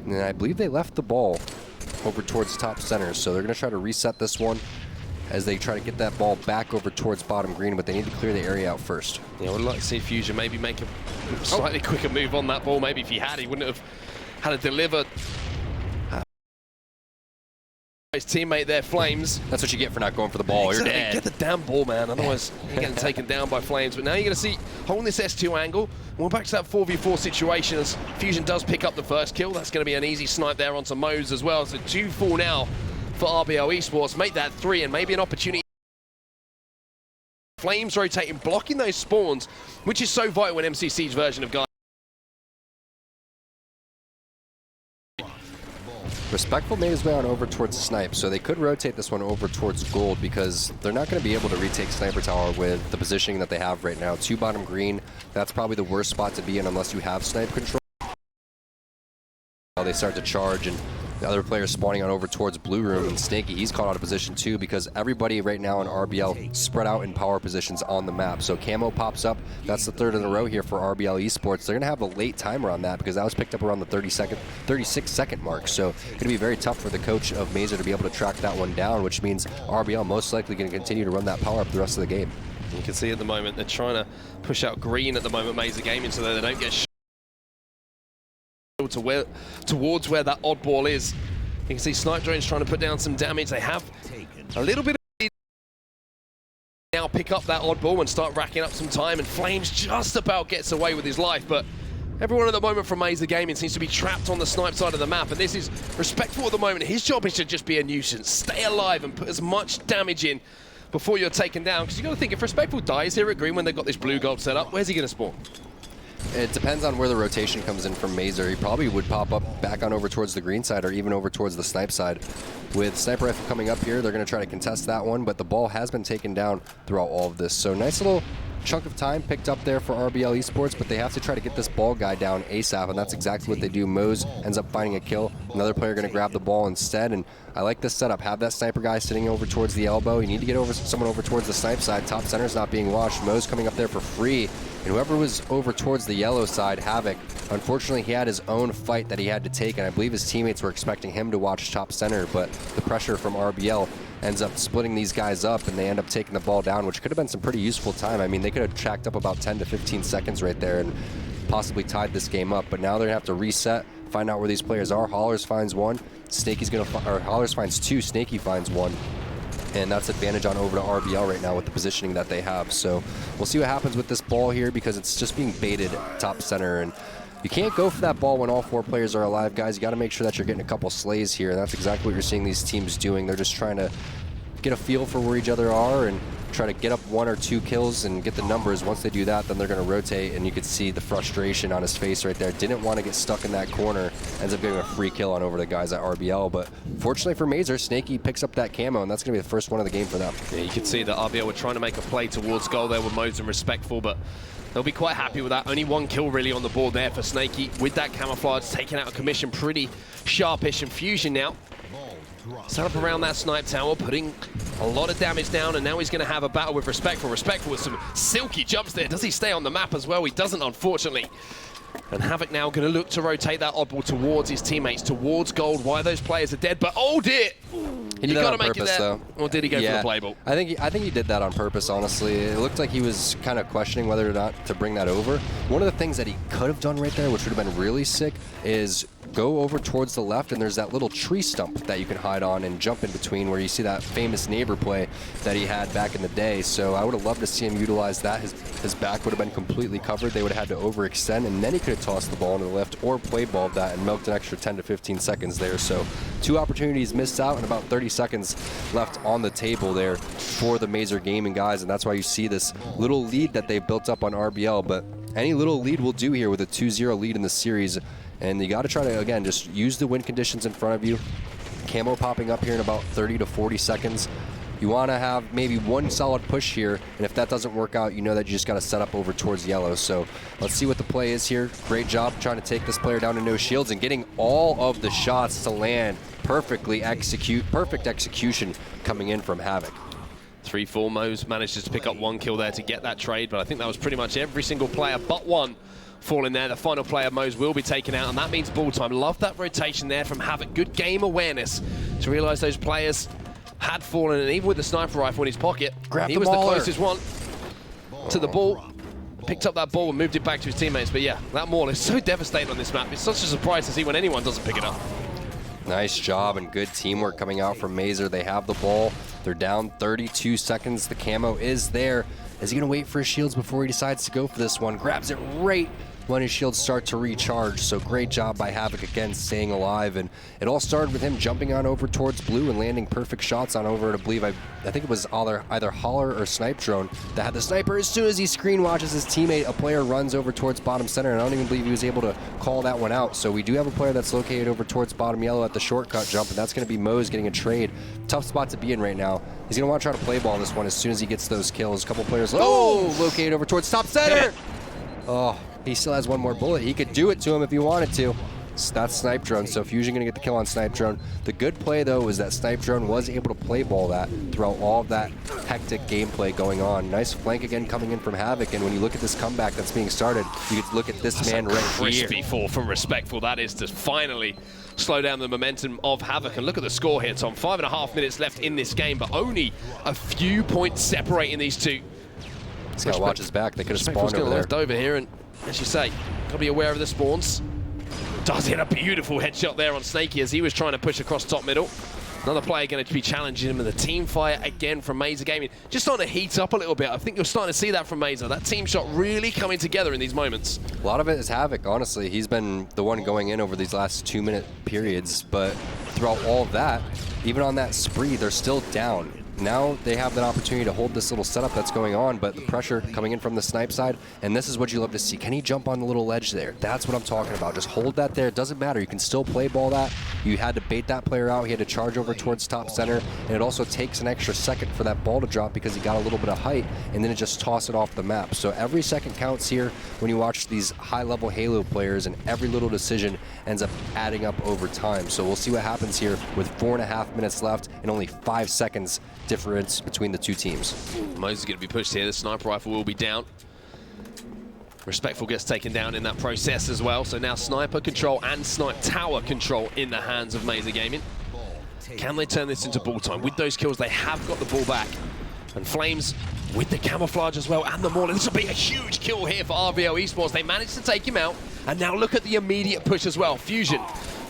And I believe they left the ball over towards top center, so they're going to try to reset this one as they try to get that ball back over towards bottom green, but they need to clear the area out first. Yeah, I would like to see Fusion maybe make a slightly quicker move on that ball. Maybe if he had, he wouldn't have had to deliver his teammate there, Flames. That's what you get for not going for the ball. Exactly. You're dead. Get the damn ball, man. Otherwise, you're getting taken down by Flames. But now you're going to see holding this S2 angle. We're back to that 4v4 situation as Fusion does pick up the first kill. That's going to be an easy snipe there onto Moze as well. So 2-4 now for RBL Esports. Make that 3 and maybe an opportunity. Flames rotating, blocking those spawns, which is so vital in MCC's version of Guy. Respectful made his way on over towards Snipe, so they could rotate this one over towards Gold because they're not going to be able to retake Sniper Tower with the positioning that they have right now. 2 bottom green, that's probably the worst spot to be in unless you have snipe control. They start to charge and the other players spawning on over towards Blue Room, and Snaky, he's caught out of position too because everybody right now in RBL spread out in power positions on the map. So Camo pops up, that's the 3rd in a row here for RBL Esports. They're going to have a late timer on that because that was picked up around the 36-second mark. So it's going to be very tough for the coach of MAZER to be able to track that one down, which means RBL most likely going to continue to run that power up the rest of the game. You can see at the moment they're trying to push out green at the moment, MAZER Gaming, so that they don't get towards where that oddball is. You can see Snipe Drone's trying to put down some damage. They have a little bit of now pick up that oddball and start racking up some time, and Flames just about gets away with his life, but everyone at the moment from MAZER Gaming seems to be trapped on the snipe side of the map, and this is Respectful at the moment. His job is to just be a nuisance, stay alive and put as much damage in before you're taken down, because you got to think, if Respectful dies here at green when they've got this blue gold set up, where's he going to spawn? It depends on where the rotation comes in from MAZER. He probably would pop up back on over towards the green side or even over towards the snipe side. With Sniper Rifle coming up here, they're going to try to contest that one, but the ball has been taken down throughout all of this. So nice little chunk of time picked up there for RBL Esports, but they have to try to get this ball guy down ASAP, and that's exactly what they do. Moze ends up finding a kill. Another player going to grab the ball instead, and I like this setup. Have that sniper guy sitting over towards the elbow. You need to get someone over towards the snipe side. Top center's not being watched. Moze coming up there for free, and whoever was over towards the yellow side, Havoc, unfortunately he had his own fight that he had to take, and I believe his teammates were expecting him to watch top center, but the pressure from RBL ends up splitting these guys up, and they end up taking the ball down, which could have been some pretty useful time. I mean, they could have tracked up about 10 to 15 seconds right there and possibly tied this game up, but now they're going to have to reset, find out where these players are. Hollers finds one, Snaky's going to, or Hollers finds 2, Snaky finds 1. And that's advantage on over to RBL right now with the positioning that they have. So we'll see what happens with this ball here because it's just being baited top center. And you can't go for that ball when all 4 players are alive, guys. You got to make sure that you're getting a couple slays here. And that's exactly what you're seeing these teams doing. They're just trying to get a feel for where each other are and try to get up 1 or 2 kills and get the numbers. Once they do that, then they're going to rotate, and you could see the frustration on his face right there. Didn't want to get stuck in that corner ends up getting a free kill on over the guys at RBL. But fortunately for MAZER, Snaky picks up that camo, and that's going to be the first one of the game for them. Yeah, you can see that RBL were trying to make a play towards goal there with Modes and Respectful, but they'll be quite happy with that. Only one kill really on the board there for Snaky with that camouflage, taking out a commission pretty sharpish. And Fusion now set up around that snipe tower, putting a lot of damage down, and now he's going to have a battle with Respectful. Respectful with some silky jumps there. Does he stay on the map as well? He doesn't, unfortunately. And Havoc now going to look to rotate that oddball towards his teammates, towards gold. Why those players are dead, but oh dear! He did that on purpose, though. Or did he go for the play ball? I think he did that on purpose, honestly. It looked like he was kind of questioning whether or not to bring that over. One of the things that he could have done right there, which would have been really sick, is go over towards the left, and there's that little tree stump that you can hide on and jump in between, where you see that famous neighbor play that he had back in the day. So I would have loved to see him utilize that. His back would have been completely covered. They would have had to overextend, and then he could have tossed the ball into the left or play balled that and milked an extra 10 to 15 seconds there. So 2 opportunities missed out and about 30 seconds left on the table there for the MAZER Gaming guys, and that's why you see this little lead that they built up on RBL. But any little lead will do here with a 2-0 lead in the series. And you got to try to, again, just use the win conditions in front of you. Camo popping up here in about 30 to 40 seconds. You want to have maybe one solid push here, and if that doesn't work out, you know that you just got to set up over towards yellow. So let's see what the play is here. Great job trying to take this player down to no shields and getting all of the shots to land perfectly. Perfect execution coming in from Havoc. 3-4 Moes manages to pick up 1 kill there to get that trade, but I think that was pretty much every single player but one falling there. The final player, Moes, will be taken out, and that means ball time. Love that rotation there from Havoc. Good game awareness to realize those players had fallen, and even with the sniper rifle in his pocket, he was the closest one to the ball. Picked up that ball and moved it back to his teammates. But yeah, that maul is so devastating on this map. It's such a surprise to see when anyone doesn't pick it up. Nice job and good teamwork coming out from MAZER. They have the ball. They're down 32 seconds. The camo is there. Is he going to wait for his shields before he decides to go for this one? Grabs it right when his shields start to recharge. So great job by Havoc again, staying alive. And it all started with him jumping on over towards blue and landing perfect shots on over, I believe, I think it was either Holler or Snipe Drone that had the sniper. As soon as he screen watches his teammate, a player runs over towards bottom center, and I don't even believe he was able to call that one out. So we do have a player that's located over towards bottom yellow at the shortcut jump, and that's going to be Moes getting a trade. Tough spot to be in right now. He's going to want to try to play ball this one as soon as he gets those kills. A couple players, located over towards top center. Oh, he still has one more bullet. He could do it to him if he wanted to. That's Snipe Drone, so Fusion going to get the kill on Snipe Drone. The good play, though, is that Snipe Drone was able to play ball that throughout all of that hectic gameplay going on. Nice flank again coming in from Havoc, and when you look at this comeback that's being started, you could look at this man right here. Crispy fall from Respectful. That is to finally slow down the momentum of Havoc. And look at the score here, Tom. 5.5 minutes left in this game, but only a few points separating these two. He's got to watch his back. They could have spawned over there. Left over here, and as you say, got to be aware of the spawns. Does hit a beautiful headshot there on Snaky as he was trying to push across top middle. Another player going to be challenging him in the team fire again from MAZER Gaming. Just starting to heat up a little bit. I think you're starting to see that from MAZER. That team shot really coming together in these moments. A lot of it is Havoc, honestly. He's been the one going in over these last 2-minute periods, but throughout all of that, even on that spree, they're still down. Now they have that opportunity to hold this little setup that's going on, but the pressure coming in from the snipe side, and this is what you love to see. Can he jump on the little ledge there? That's what I'm talking about. Just hold that there. It doesn't matter. You can still play ball that. You had to bait that player out. He had to charge over towards top center, and it also takes an extra second for that ball to drop because he got a little bit of height, and then it just toss it off the map. So every second counts here when you watch these high-level Halo players, and every little decision ends up adding up over time. So we'll see what happens here with 4.5 minutes left and only 5 seconds difference between the two teams. Moses is going to be pushed here. The sniper rifle will be down. Respectful gets taken down in that process as well. So now sniper control and snipe tower control in the hands of MAZER Gaming. Can they turn this into ball time? With those kills, they have got the ball back. And Flames with the camouflage as well and the maul. This will be a huge kill here for RBL Esports. They managed to take him out. And now look at the immediate push as well. Fusion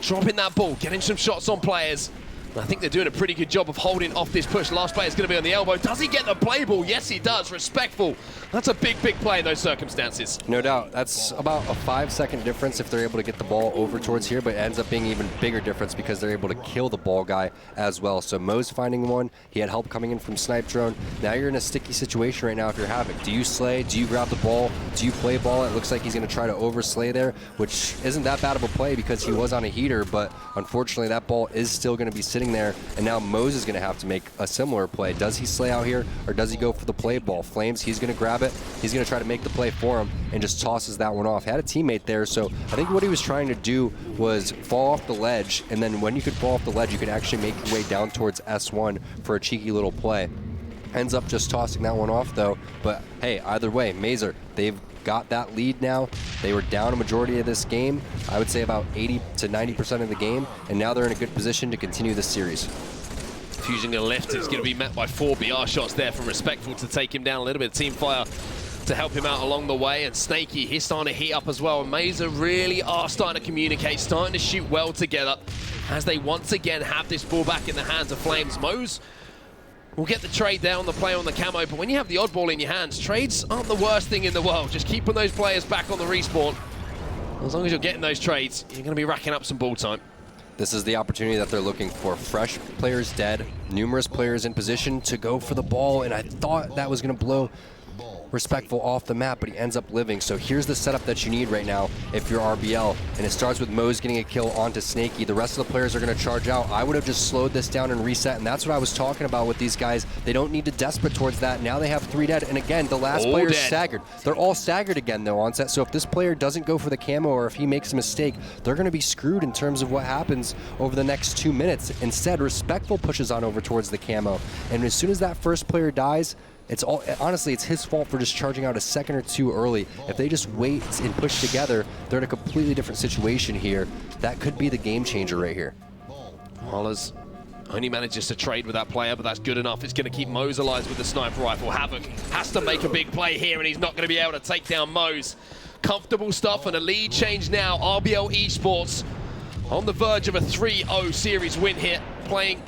dropping that ball, getting some shots on players. I think they're doing a pretty good job of holding off this push. Last player is going to be on the elbow. Does he get the play ball? Yes, he does. Respectful. That's a big, big play in those circumstances. No doubt. That's about a 5-second difference if they're able to get the ball over towards here, but it ends up being even bigger difference because they're able to kill the ball guy as well. So Mo's finding one. He had help coming in from Snipe Drone. Now you're in a sticky situation right now if you're Havoc. Do you slay? Do you grab the ball? Do you play ball? It looks like he's going to try to overslay there, which isn't that bad of a play because he was on a heater, but unfortunately that ball is still going to be sitting there, and now Mose is going to have to make a similar play. Does he slay out here, or does he go for the play ball? Flames, he's going to grab it. He's going to try to make the play for him and just tosses that one off. Had a teammate there, so I think what he was trying to do was fall off the ledge, and then when you could fall off the ledge, you could actually make your way down towards S1 for a cheeky little play. Ends up just tossing that one off, though. But hey, either way, MAZER, they've got that lead now. They were down a majority of this game, I would say about 80 to 90% of the game, and now they're in a good position to continue this series. Fusion going to lift. It's going to be met by 4 BR shots there from Respectful to take him down. A little bit of team fire to help him out along the way. And Snaky, he's starting to heat up as well. And MAZER really are starting to communicate, starting to shoot well together as they once again have this ball back in the hands of Flames. Mose will get the trade down, the play on the camo. But when you have the odd ball in your hands, trades aren't the worst thing in the world. Just keeping those players back on the respawn. As long as you're getting those trades, you're going to be racking up some ball time. This is the opportunity that they're looking for. Fresh players dead, numerous players in position to go for the ball, and I thought that was going to blow Respectful off the map, but he ends up living. So here's the setup that you need right now if you're RBL, and it starts with Mose getting a kill onto Snaky. The rest of the players are going to charge out. I would have just slowed this down and reset, and that's what I was talking about with these guys. They don't need to desperate towards that. Now they have 3 dead, and again, the last player is staggered. They're all staggered again, though, Onset. So if this player doesn't go for the camo, or if he makes a mistake, they're going to be screwed in terms of what happens over the next 2 minutes. Instead, Respectful pushes on over towards the camo, and as soon as that first player dies, honestly, it's his fault for just charging out a second or 2 early. If they just wait and push together, they're in a completely different situation here. That could be the game changer right here. Hollers only manages to trade with that player, but that's good enough. It's going to keep Mose alive with the sniper rifle. Havoc has to make a big play here, and he's not going to be able to take down Mose. Comfortable stuff and a lead change now. RBL Esports on the verge of a 3-0 series win here, playing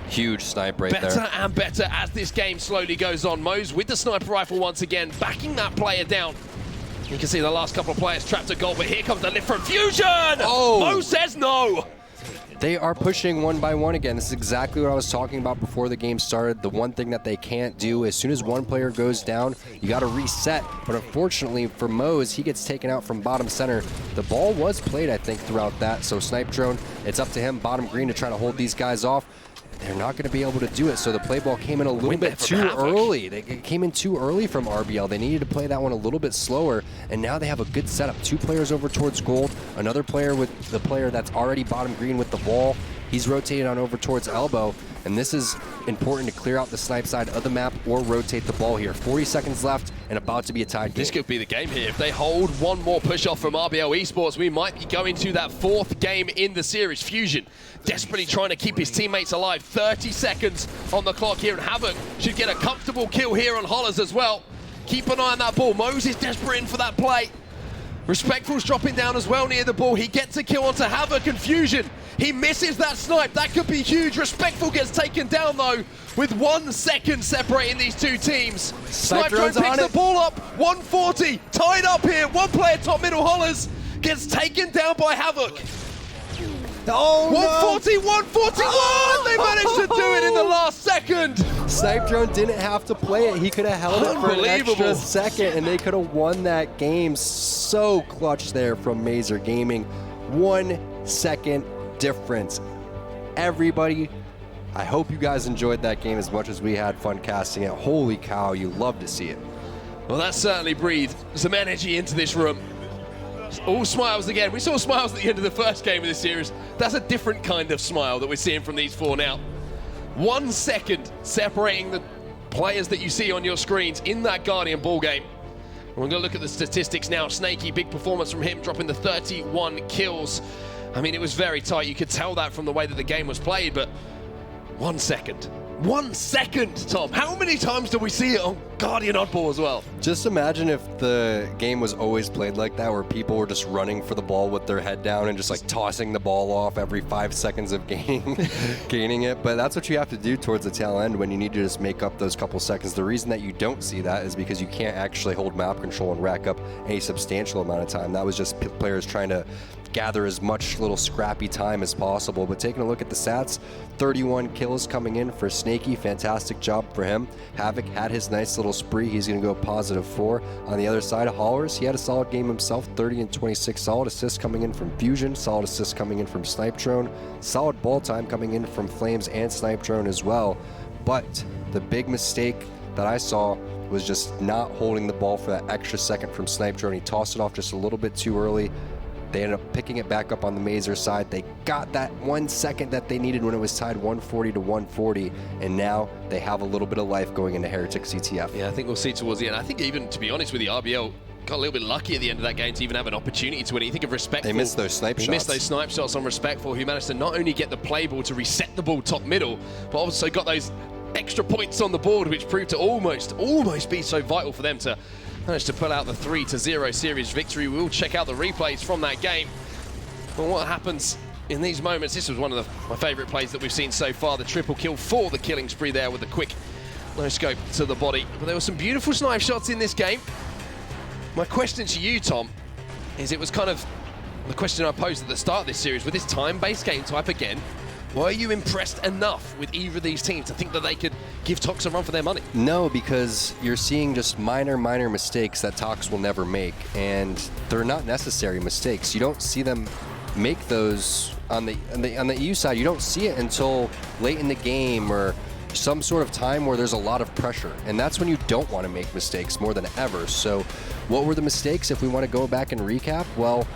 huge snipe right there. Better and better as this game slowly goes on. Mose with the sniper rifle once again, backing that player down. You can see the last couple of players trapped at goal, but here comes the lift from Fusion! Oh! Mose says no! They are pushing 1 by 1 again. This is exactly what I was talking about before the game started. The one thing that they can't do, as soon as one player goes down, you got to reset. But unfortunately for Mose, he gets taken out from bottom center. The ball was played, I think, throughout that. So Snipe Drone, it's up to him, bottom green, to try to hold these guys off. They're not going to be able to do it, so the play ball came in a little bit too early. It came in too early from RBL. They needed to play that one a little bit slower, and now they have a good setup. 2 players over towards gold, another player with the player that's already bottom green with the ball. He's rotated on over towards elbow, and this is important to clear out the snipe side of the map or rotate the ball here. 40 seconds left and about to be a tied game. This could be the game here. If they hold one more push off from RBL Esports, we might be going to that 4th game in the series. Fusion desperately trying to keep his teammates alive. 30 seconds on the clock here, and Havoc should get a comfortable kill here on Hollers as well. Keep an eye on that ball. Mose is desperate in for that play. Respectful's dropping down as well near the ball. He gets a kill onto Havoc and Fusion. He misses that snipe. That could be huge. Respectful gets taken down, though, with 1 second separating these 2 teams. Snipe Drone picks the ball up. 140. Tied up here. 1 player top middle. Hollers gets taken down by Havoc. Oh, 140, 141! Oh! They managed to do it in the last second! Snipe Drone didn't have to play it. He could have held it for an extra second, and they could have won that game. So clutch there from MAZER Gaming. 1 second difference. Everybody, I hope you guys enjoyed that game as much as we had fun casting it. Holy cow, you love to see it. Well, that certainly breathed some energy into this room. All smiles again. We saw smiles at the end of the first game of this series. That's a different kind of smile that we're seeing from these 4 now. 1 second separating the players that you see on your screens in that Guardian ball game. We're going to look at the statistics now. Snaky, big performance from him, dropping the 31 kills. I mean, it was very tight. You could tell that from the way that the game was played, but 1 second. 1 second, Tom. How many times do we see it on Guardian Oddball as well? Just imagine if the game was always played like that, where people were just running for the ball with their head down and just like tossing the ball off every 5 seconds of gaining it. But that's what you have to do towards the tail end when you need to just make up those couple seconds. The reason that you don't see that is because you can't actually hold map control and rack up a substantial amount of time. That was just players trying to gather as much little scrappy time as possible. But taking a look at the stats, 31 kills coming in for Snaky. Fantastic job for him. Havoc had his nice little spree. He's going to go +4. On the other side of Haulers, he had a solid game himself, 30 and 26. Solid assists coming in from Fusion. Solid assists coming in from Snipe Drone. Solid ball time coming in from Flames and Snipe Drone as well. But the big mistake that I saw was just not holding the ball for that extra second from Snipe Drone. He tossed it off just a little bit too early. They ended up picking it back up on the MAZER side. They got that 1 second that they needed when it was tied 140 to 140, and now they have a little bit of life going into Heretic CTF. Yeah, I think we'll see towards the end. I think even, to be honest with you, RBL got a little bit lucky at the end of that game to even have an opportunity to win it. You think of Respectful. They missed those snipe shots. Missed those snipe shots on Respectful, who managed to not only get the play ball to reset the ball top middle, but also got those extra points on the board, which proved to almost be so vital for them to manage to pull out the 3-0 series victory. We'll check out the replays from that game. But what happens in these moments, this was one of my favourite plays that we've seen so far, the triple kill for the killing spree there with the quick no scope to the body. But there were some beautiful snipe shots in this game. My question to you, Tom, is it was kind of the question I posed at the start of this series. With this time-based game type again, were you impressed enough with either of these teams to think that they could give Tox a run for their money? No, because you're seeing just minor mistakes that Tox will never make, and they're not necessary mistakes. You don't see them make those on the EU side. You don't see it until late in the game or some sort of time where there's a lot of pressure, and that's when you don't want to make mistakes more than ever. So what were the mistakes if we want to go back and recap? Well,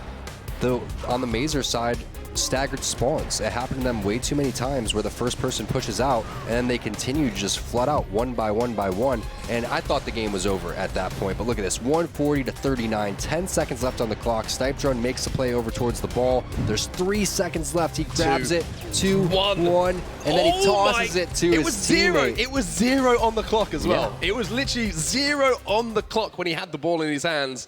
on the MAZER side, staggered spawns. It happened to them way too many times where the first person pushes out and then they continue to just flood out one by one, and I thought the game was over at that point. But look at this, 140 to 39, 10 seconds left on the clock. Snipe Drone makes the play over towards the ball. There's 3 seconds left. He grabs it, 2-1, and then he tosses it to his teammate. It was 0 on the clock as well. Yeah. It was literally 0 on the clock when he had the ball in his hands.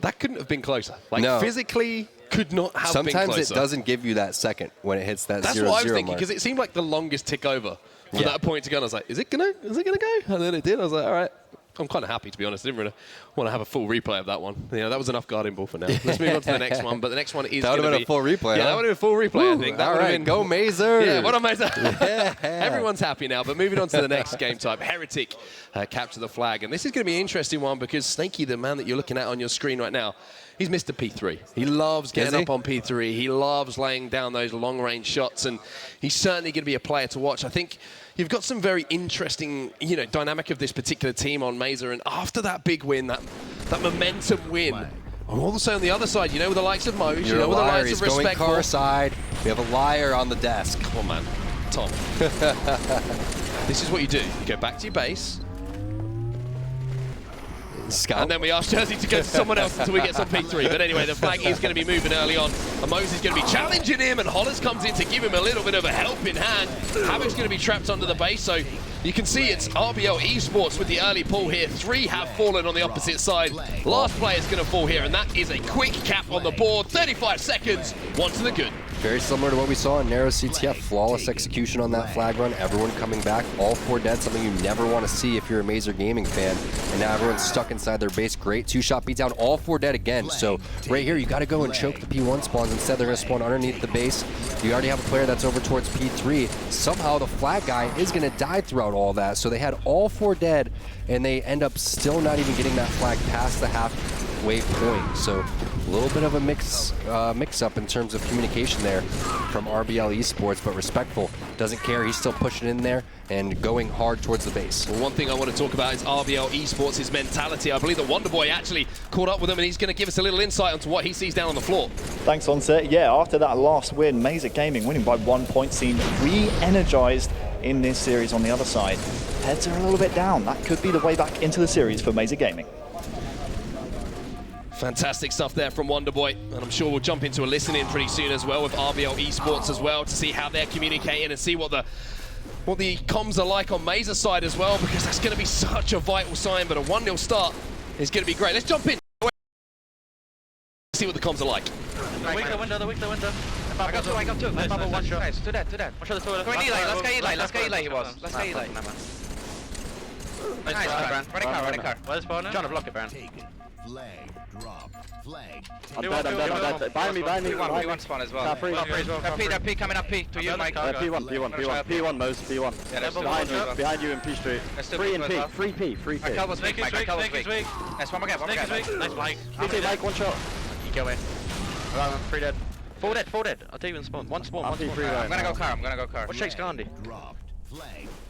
That couldn't have been closer. Like, no. Physically, could not have been closer. Sometimes it doesn't give you that second when it hits that 0-0 That's what I was thinking, because it seemed like the longest tick over for that point to go. And I was like, is it gonna go? And then it did. I was like, all right. I'm kind of happy, to be honest. I didn't really want to have a full replay of that one. You know, that was enough Guardian Ball for now. Let's move on to the next one. But the next one is that would have been a full replay. Yeah, that would have been a full replay, I think. That all right, go MAZER. Yeah, what a MAZER. Yeah. Everyone's happy now. But moving on to the next game type, Heretic capture the flag. And this is going to be an interesting one because Snaky, the man that you're looking at on your screen right now, he's Mr. P3. He loves getting up on P3. He loves laying down those long-range shots, and he's certainly going to be a player to watch. I think you've got some very interesting, dynamic of this particular team on MAZER, and after that big win, that momentum win, and also on the other side, with the likes of Moj, with the likes of Respectful. Going car side. We have a liar on the desk. Come on, man. Tom. This is what you do. You go back to your base. Scout. And then we ask Jersey to go to someone else until we get some P3. But anyway, the flag is going to be moving early on. And Moses is going to be challenging him, and Hollis comes in to give him a little bit of a helping hand. Havoc's going to be trapped under the base, so you can see it's RBL Esports with the early pull here. 3 have fallen on the opposite side. Last player is going to fall here, and that is a quick cap on the board. 35 seconds, 1 to the good. Very similar to what we saw in Narrow CTF. Flawless execution on that flag run. Everyone coming back, all 4 dead, something you never want to see if you're a MAZER Gaming fan. And now everyone's stuck inside their base. Great 2-shot beatdown, all 4 dead again. So right here, you got to go and choke the P1 spawns. Instead, they're going to spawn underneath the base. You already have a player that's over towards P3. Somehow the flag guy is going to die throughout all that. So they had all 4 dead, and they end up still not even getting that flag past the halfway point. So a little bit of a mix-up in terms of communication there from RBL Esports, but Respectful doesn't care. He's still pushing in there and going hard towards the base. Well, one thing I want to talk about is RBL Esports, his mentality. I believe that Wonderboy actually caught up with him, and he's going to give us a little insight onto what he sees down on the floor. Thanks, Onset. Yeah, after that last win, MAZER Gaming winning by 1 point seemed re-energized in this series on the other side. Heads are a little bit down. That could be the way back into the series for MAZER Gaming. Fantastic stuff there from Wonderboy, and I'm sure we'll jump into a listen-in pretty soon as well with RBL Esports as well to see how they're communicating and see what the what the comms are like on MAZER side as well, because that's going to be such a vital sign, but a 1-0 start is going to be great. Let's jump in. See what the comms are like. The window. I got two. Nice, one shot. Nice, to that. One shot, Go in E-lane, let's go E-lane he was. Let's go E-lane. Nice, Bran. Run a car. Where's spawning? Trying to block it, Bran. I'm dead. Behind me. P1 spawn as well. P coming up, P to you, Mike. P1, Mose, P1. Yeah, there's Behind you in P Street. Free in P. Free P. My cover was weak, Mike. My cover was weak. weak. Nice, one more gap. Nice, Mike. PT, Mike, one shot. You go in. I'm 3 dead. 4 dead. I'll take you in spawn. One spawn. I'm gonna go car. What shake's Gandhi?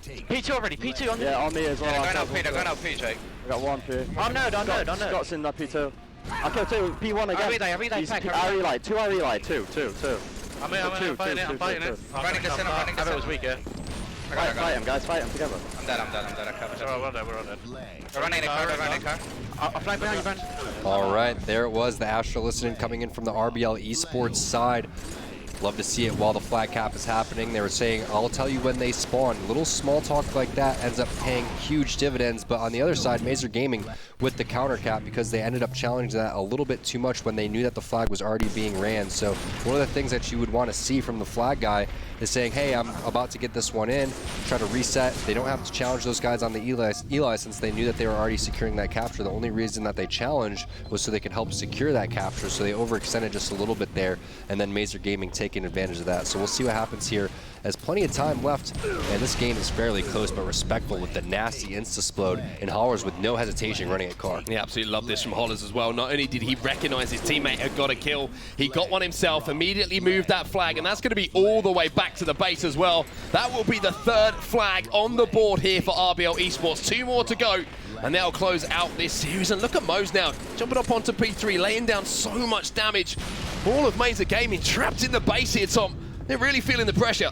P2 already. P2 on me. Yeah, on me as well. They're going out P, Jake. I got one P. I'm node. Scott's in that P2. I killed 2. P1 again. I read that He's pack. RE 2 RE 2. I'm fighting it. I'm running this in, I'm running this in. was weak, yeah. Fight him, guys. Fight him together. I'm dead. I covered. We're all dead. We're running a car. I'll fly behind you, Bran. All right, there it was, the Astro listening coming in from the RBL Esports side. Love to see it while the flag cap is happening. They were saying, I'll tell you when they spawn. Little small talk like that ends up paying huge dividends. But on the other side, MAZER Gaming with the counter cap, because they ended up challenging that a little bit too much when they knew that the flag was already being ran. So one of the things that you would want to see from the flag guy is saying, hey, I'm about to get this one in, try to reset. They don't have to challenge those guys on the Eli since they knew that they were already securing that capture. The only reason that they challenged was so they could help secure that capture. So they overextended just a little bit there, and then MAZER Gaming taking advantage of that. So we'll see what happens here. There's plenty of time left, and this game is fairly close but respectful with the nasty insta-splode, and Hollers with no hesitation running a car. Yeah, absolutely love this from Hollers as well. Not only did he recognize his teammate had got a kill, he got one himself, immediately moved that flag, and that's going to be all the way back to the base as well. That will be the 3rd flag on the board here for RBL Esports. 2 more to go, and they'll close out this series. And look at Mose now, jumping up onto P3, laying down so much damage. All of MAZER Gaming trapped in the base here, Tom. They're really feeling the pressure.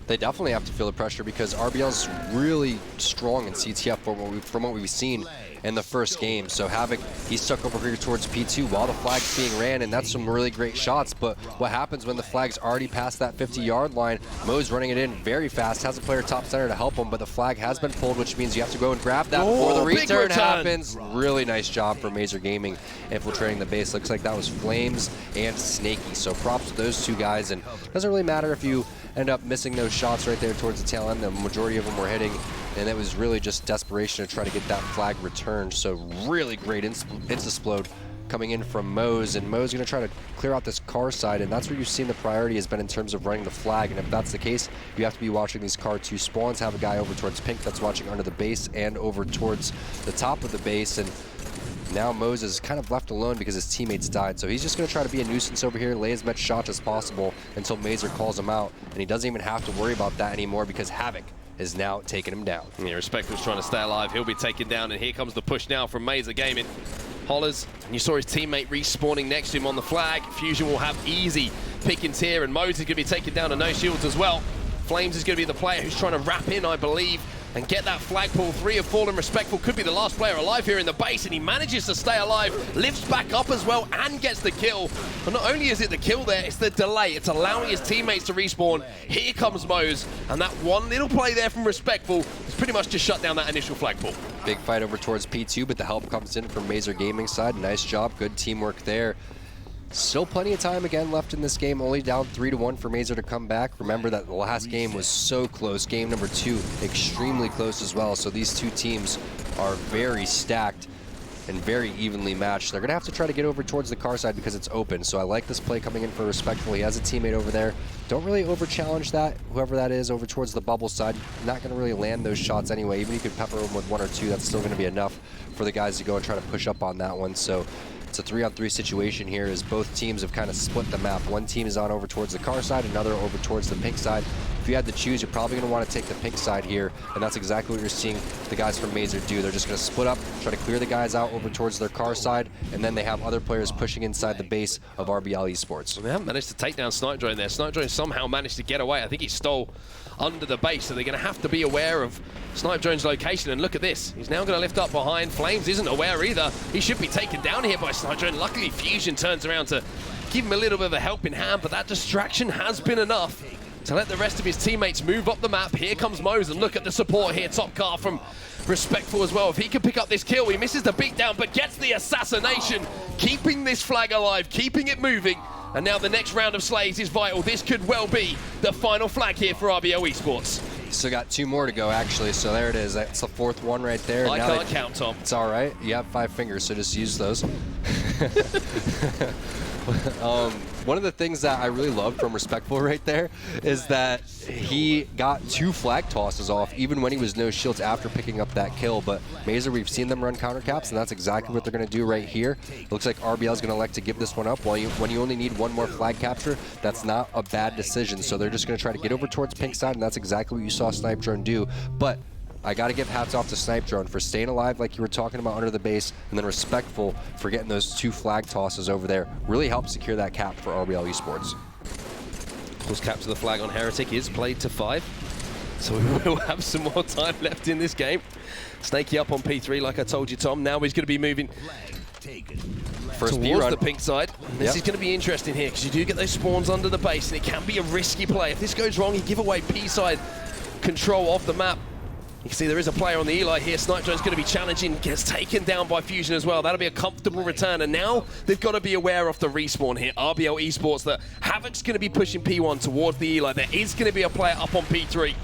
They definitely have to feel the pressure because RBL's really strong in CTF from what we've seen in the first game. So Havoc, he's stuck over here towards P2 while the flag's being ran, and that's some really great shots. But what happens when the flag's already past that 50-yard line? Mo's running it in very fast, has a player top center to help him, but the flag has been pulled, which means you have to go and grab that before the return happens. Really nice job for MAZER Gaming infiltrating the base. Looks like that was Flames and Snaky. So props to those 2 guys, and it doesn't really matter if you end up missing those shots right there towards the tail end. The majority of them were hitting, and it was really just desperation to try to get that flag returned. So really great insta-splode coming in from Mose, and Mose going to try to clear out this car side, and that's where you've seen the priority has been in terms of running the flag. And if that's the case, you have to be watching these car 2 spawns, have a guy over towards pink that's watching under the base and over towards the top of the base. And now Mose is kind of left alone because his teammates died. So he's just going to try to be a nuisance over here, lay as much shots as possible until MAZER calls him out. And he doesn't even have to worry about that anymore because Havoc is now taking him down. Yeah, Respectful's trying to stay alive. He'll be taken down, and here comes the push now from MAZER Gaming. Hollers, and you saw his teammate respawning next to him on the flag. Fusion will have easy pickings here, and Mose is going to be taken down to no shields as well. Flames is going to be the player who's trying to wrap in, I believe, and get that flagpole. 3 have fallen. Respectful could be the last player alive here in the base, and he manages to stay alive, lifts back up as well, and gets the kill. But not only is it the kill there, it's the delay. It's allowing his teammates to respawn. Here comes Mose, and that one little play there from Respectful has pretty much just shut down that initial flagpole. Big fight over towards P2, but the help comes in from MAZER Gaming side. Nice job, good teamwork there. Still plenty of time again left in this game, only down 3-1 for MAZER to come back. Remember that the last game was so close. Game number 2, extremely close as well. So these 2 teams are very stacked and very evenly matched. They're going to have to try to get over towards the car side because it's open. So I like this play coming in for Respectful. He has a teammate over there. Don't really over-challenge that, whoever that is, over towards the bubble side. Not going to really land those shots anyway. Even if you could pepper them with 1 or 2, that's still going to be enough for the guys to go and try to push up on that one. So it's a 3-on-3 situation here as both teams have kind of split the map. One team is on over towards the car side, another over towards the pink side. If you had to choose, you're probably going to want to take the pink side here, and that's exactly what you're seeing the guys from MAZER do. They're just going to split up, try to clear the guys out over towards their car side, and then they have other players pushing inside the base of RBL Esports. Well, they haven't managed to take down Snipe Drone there. Snipe Drone somehow managed to get away. I think he stole under the base, so they're going to have to be aware of Snipe Drone's location. And look at this. He's now going to lift up behind. Flames isn't aware either. He should be taken down here by Snipe Drone. Luckily, Fusion turns around to give him a little bit of a helping hand, but that distraction has been enough. to let the rest of his teammates move up the map. Here comes Mose, and look at the support here. Top car from Respectful as well. If he can pick up this kill, he misses the beatdown, but gets the assassination, keeping this flag alive, keeping it moving. And now the next round of slays is vital. This could well be the final flag here for RBL Esports. Still got 2 more to go, actually, so there it is. That's the 4th one right there. I can't count, Tom. It's all right. You have 5 fingers, so just use those. One of the things that I really loved from Respectful right there is that he got 2 flag tosses off, even when he was no shields after picking up that kill. But MAZER, we've seen them run counter caps, and that's exactly what they're going to do right here. Looks like RBL is going to elect to give this one up. When you only need 1 more flag capture, that's not a bad decision. So they're just going to try to get over towards pink side, and that's exactly what you saw Snipe Drone do. But I got to give hats off to Snipe Drone for staying alive like you were talking about under the base, and then Respectful for getting those 2 flag tosses over there. Really helped secure that cap for RBL Esports. Of course, cap to the flag on Heretic is played to 5. So we will have some more time left in this game. Snaky up on P3, like I told you, Tom. Now he's going to be moving First towards the pink side. This is going to be interesting here, because you do get those spawns under the base, and it can be a risky play. If this goes wrong, you give away P side control of the map. You can see there is a player on the Eli here. Snipe Drone's going to be challenging, gets taken down by Fusion as well. That'll be a comfortable return, and now they've got to be aware of the respawn here. RBL Esports, that Havoc's going to be pushing P1 towards the Eli. There is going to be a player up on P3.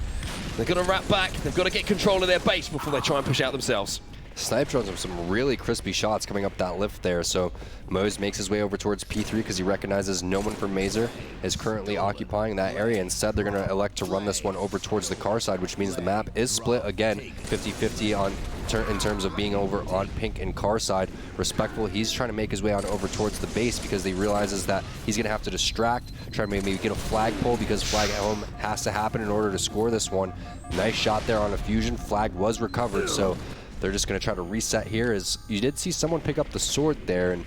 They're going to wrap back. They've got to get control of their base before they try and push out themselves. Snipe Drones have some really crispy shots coming up that lift there, so Mose makes his way over towards P3 because he recognizes no one from MAZER is currently occupying that area. Instead, they're going to elect to run this one over towards the car side, which means the map is split again, 50-50 in terms of being over on pink and car side. Respectful, he's trying to make his way on over towards the base because he realizes that he's going to have to distract, try to maybe get a flag pull because flag at home has to happen in order to score this one. Nice shot there on a Fusion. Flag was recovered, so they're just going to try to reset here. As you did see someone pick up the sword there and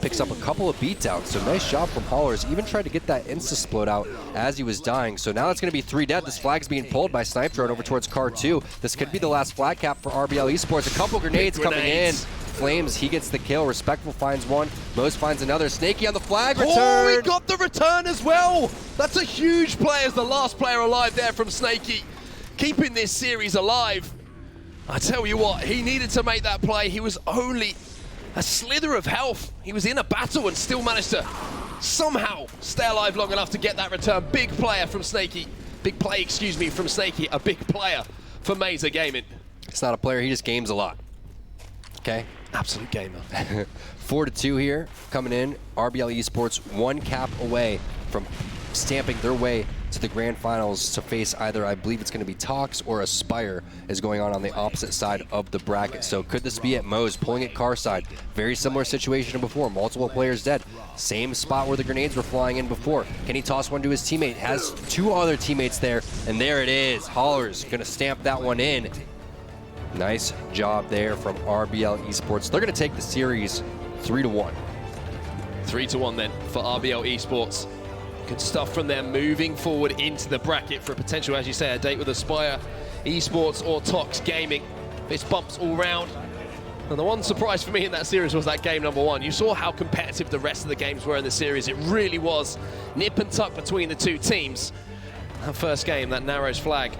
picks up a couple of beatdowns. So nice shot from Haulers. Even tried to get that insta-splode out as he was dying. So now it's going to be 3 dead. This flag's being pulled by Snipe Drone over towards car 2. This could be the last flag cap for RBL Esports. A couple grenades coming in. Flames, he gets the kill. Respectful finds one. Mose finds another. Snaky on the flag return. Oh, he got the return as well. That's a huge play as the last player alive there from Snaky. Keeping this series alive. I tell you what, he needed to make that play. He was only a slither of health. He was in a battle and still managed to somehow stay alive long enough to get that return. Big player from Snaky. Big play, excuse me, from Snaky. A big player for MAZER Gaming. It's not a player, he just games a lot. Okay? Absolute gamer. 4-2 here, coming in. RBL Esports 1 cap away from stamping their way to the grand finals to face either, I believe it's going to be Tox or Aspire is going on the opposite side of the bracket. So could this be it? Mose pulling it car side. Very similar situation to before. Multiple players dead. Same spot where the grenades were flying in before. Can he toss one to his teammate? Has 2 other teammates there, and there it is. Haulers going to stamp that one in. Nice job there from RBL Esports. They're going to take the series 3-1. 3-1 then for RBL Esports. Good stuff from them moving forward into the bracket for a potential, as you say, a date with Aspire Esports or Tox Gaming. Fist bumps all round. And the one surprise for me in that series was that game number 1. You saw how competitive the rest of the games were in the series. It really was nip and tuck between the 2 teams. That first game, that Narrows flag.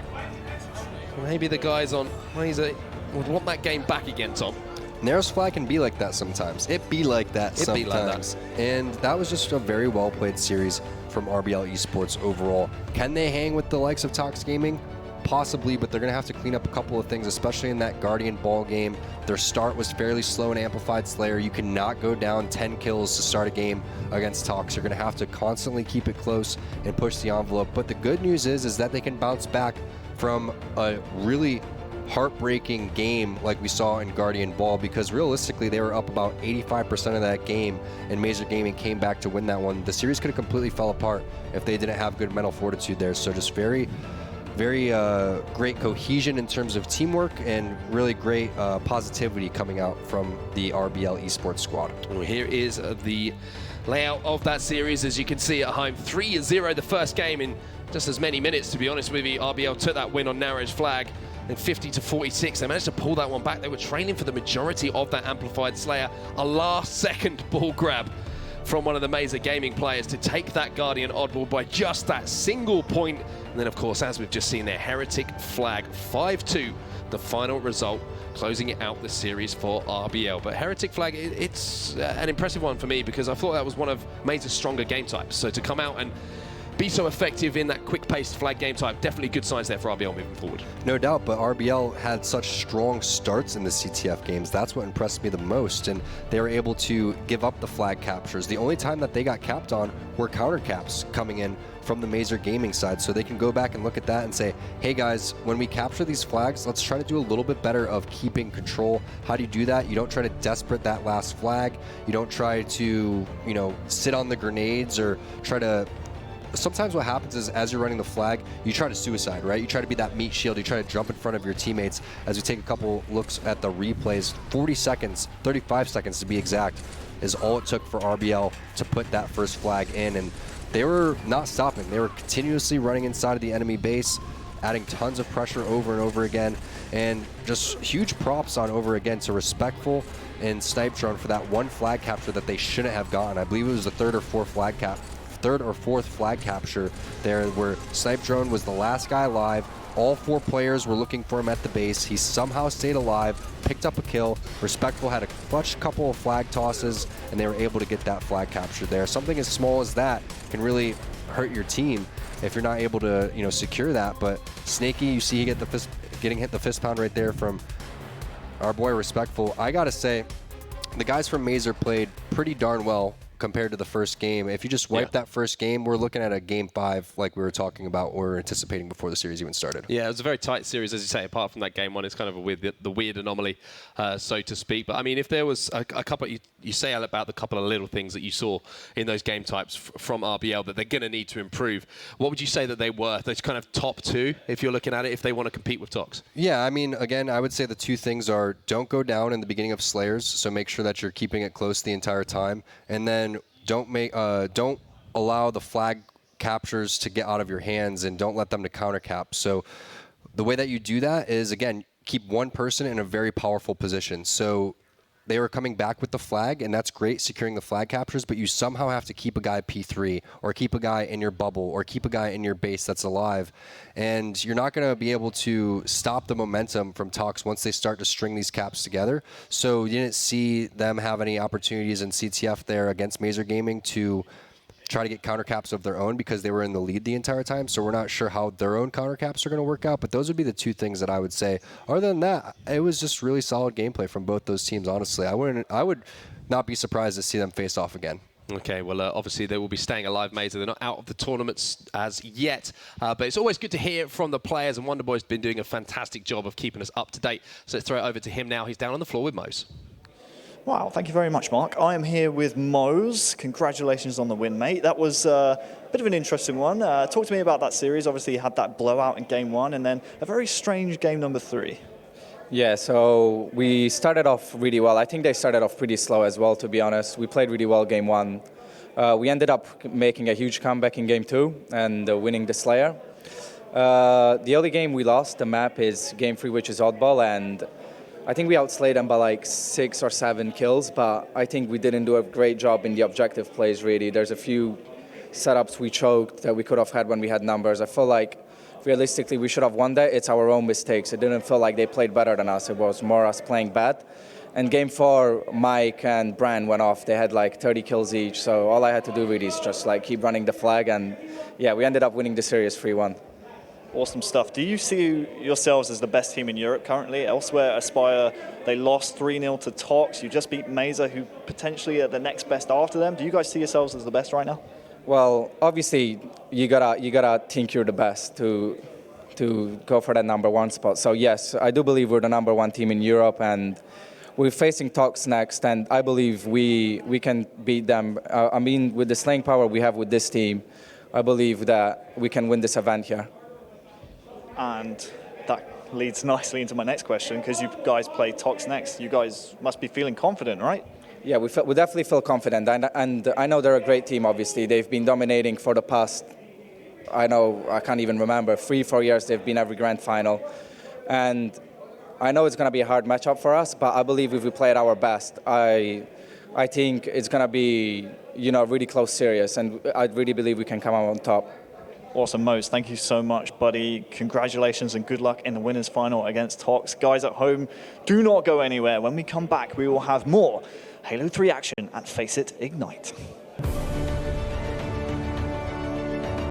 Maybe the guys on MAZER would want that game back again, Tom. Narrows flag can be like that sometimes. It be like that sometimes. And that was just a very well played series from RBL Esports overall. Can they hang with the likes of Tox Gaming? Possibly, but they're going to have to clean up a couple of things, especially in that Guardian ball game. Their start was fairly slow in Amplified Slayer. You cannot go down 10 kills to start a game against Tox. You're going to have to constantly keep it close and push the envelope. But the good news is that they can bounce back from a really heartbreaking game like we saw in Guardian Ball, because realistically they were up about 85% of that game and MAZER Gaming came back to win that one. The series could have completely fell apart if they didn't have good mental fortitude there. So just very great cohesion in terms of teamwork and really great positivity coming out from the RBL Esports squad. Well, here is the layout of that series. As you can see at home, 3-0 the first game in just as many minutes, to be honest with you. RBL took that win on Narrows flag. Then 50-46, they managed to pull that one back. They were trailing for the majority of that Amplified Slayer. A last-second ball grab from one of the MAZER Gaming players to take that Guardian oddball by just that single point. And then, of course, as we've just seen there, Heretic Flag 5-2, the final result, closing it out the series for RBL. But Heretic Flag, it's an impressive one for me because I thought that was one of MAZER's stronger game types. So to come out and be so effective in that quick-paced flag game type, definitely good signs there for RBL moving forward. No doubt, but RBL had such strong starts in the CTF games. That's what impressed me the most, and they were able to give up the flag captures. The only time that they got capped on were counter caps coming in from the MAZER Gaming side, so they can go back and look at that and say, hey guys, when we capture these flags, let's try to do a little bit better of keeping control. How do you do that? You don't try to desperate that last flag. You don't try to, you know, sit on the grenades or try to... Sometimes what happens is as you're running the flag, you try to suicide, right? You try to be that meat shield. You try to jump in front of your teammates. As we take a couple looks at the replays, 40 seconds, 35 seconds to be exact, is all it took for RBL to put that first flag in. And they were not stopping. They were continuously running inside of the enemy base, adding tons of pressure over and over again. And just huge props on over again to Respectful and Snipe Drone for that one flag capture that they shouldn't have gotten. I believe it was the third or fourth flag capture there, where Snipe Drone was the last guy alive. All 4 players were looking for him at the base. He somehow stayed alive, picked up a kill. Respectful had a clutch couple of flag tosses, and they were able to get that flag capture there. Something as small as that can really hurt your team if you're not able to, you know, secure that. But Snaky, you see he getting hit the fist pound right there from our boy Respectful. I gotta say, the guys from MAZER played pretty darn well compared to the first game. If you just wipe that first game, we're looking at a game 5 like we were talking about or we were anticipating before the series even started. Yeah, it was a very tight series, as you say. Apart from that game 1, it's kind of the weird anomaly, so to speak. But I mean, if there was a couple, you say about the couple of little things that you saw in those game types from RBL that they're going to need to improve, what would you say that they were? Those kind of top 2, if you're looking at it, if they want to compete with Tox? Yeah, I mean, again, I would say the 2 things are don't go down in the beginning of Slayers, so make sure that you're keeping it close the entire time, and then don't allow the flag captures to get out of your hands and don't let them to counter cap. So the way that you do that is, again, keep one person in a very powerful position. So they were coming back with the flag, and that's great, securing the flag captures, but you somehow have to keep a guy P3 or keep a guy in your bubble or keep a guy in your base that's alive. And you're not going to be able to stop the momentum from Tox once they start to string these caps together. So you didn't see them have any opportunities in CTF there against MAZER Gaming to try to get counter caps of their own because they were in the lead the entire time. So we're not sure how their own counter caps are going to work out, but those would be the 2 things that I would say. Other than that, it was just really solid gameplay from both those teams, honestly. I would not be surprised to see them face off again. Okay, well, obviously they will be staying alive, MAZER. They're not out of the tournaments as yet, but it's always good to hear from the players, and Wonderboy's been doing a fantastic job of keeping us up to date. So let's throw it over to him now. He's down on the floor with Mose. Wow, thank you very much, Mark. I am here with Mose. Congratulations on the win, mate. That was a bit of an interesting one. Talk to me about that series. Obviously, you had that blowout in game 1 and then a very strange game number 3. Yeah, so we started off really well. I think they started off pretty slow as well, to be honest. We played really well game 1. We ended up making a huge comeback in game 2 and winning the Slayer. The only game we lost, the map, is game 3, which is Oddball, and I think we outslayed them by like 6 or 7 kills, but I think we didn't do a great job in the objective plays, really. There's a few setups we choked that we could have had when we had numbers. I feel like, realistically, we should have won that. It's our own mistakes. It didn't feel like they played better than us. It was more us playing bad. And game 4, Mike and Bran went off. They had like 30 kills each, so all I had to do really is just like keep running the flag, and yeah, we ended up winning the series 3-1. Awesome stuff. Do you see yourselves as the best team in Europe currently? Elsewhere, Aspire, they lost 3-0 to Tox. You just beat MAZER, who potentially are the next best after them. Do you guys see yourselves as the best right now? Well, obviously, you gotta think you're the best to go for that #1 spot. So yes, I do believe we're the #1 team in Europe, and we're facing Tox next, and I believe we can beat them. I mean, with the slaying power we have with this team, I believe that we can win this event here. And that leads nicely into my next question, because you guys play Tox next. You guys must be feeling confident, right? Yeah, we definitely feel confident, and I know they're a great team, obviously. They've been dominating for the past, I can't even remember, 3-4 years they've been every grand final. And I know it's going to be a hard matchup for us, but I believe if we play at our best, I I think it's going to be, a really close series, and I really believe we can come out on top. Awesome, Mose. Thank you so much, buddy. Congratulations and good luck in the winners' final against Tox. Guys at home, do not go anywhere. When we come back, we will have more Halo 3 action at FACEIT Ignite.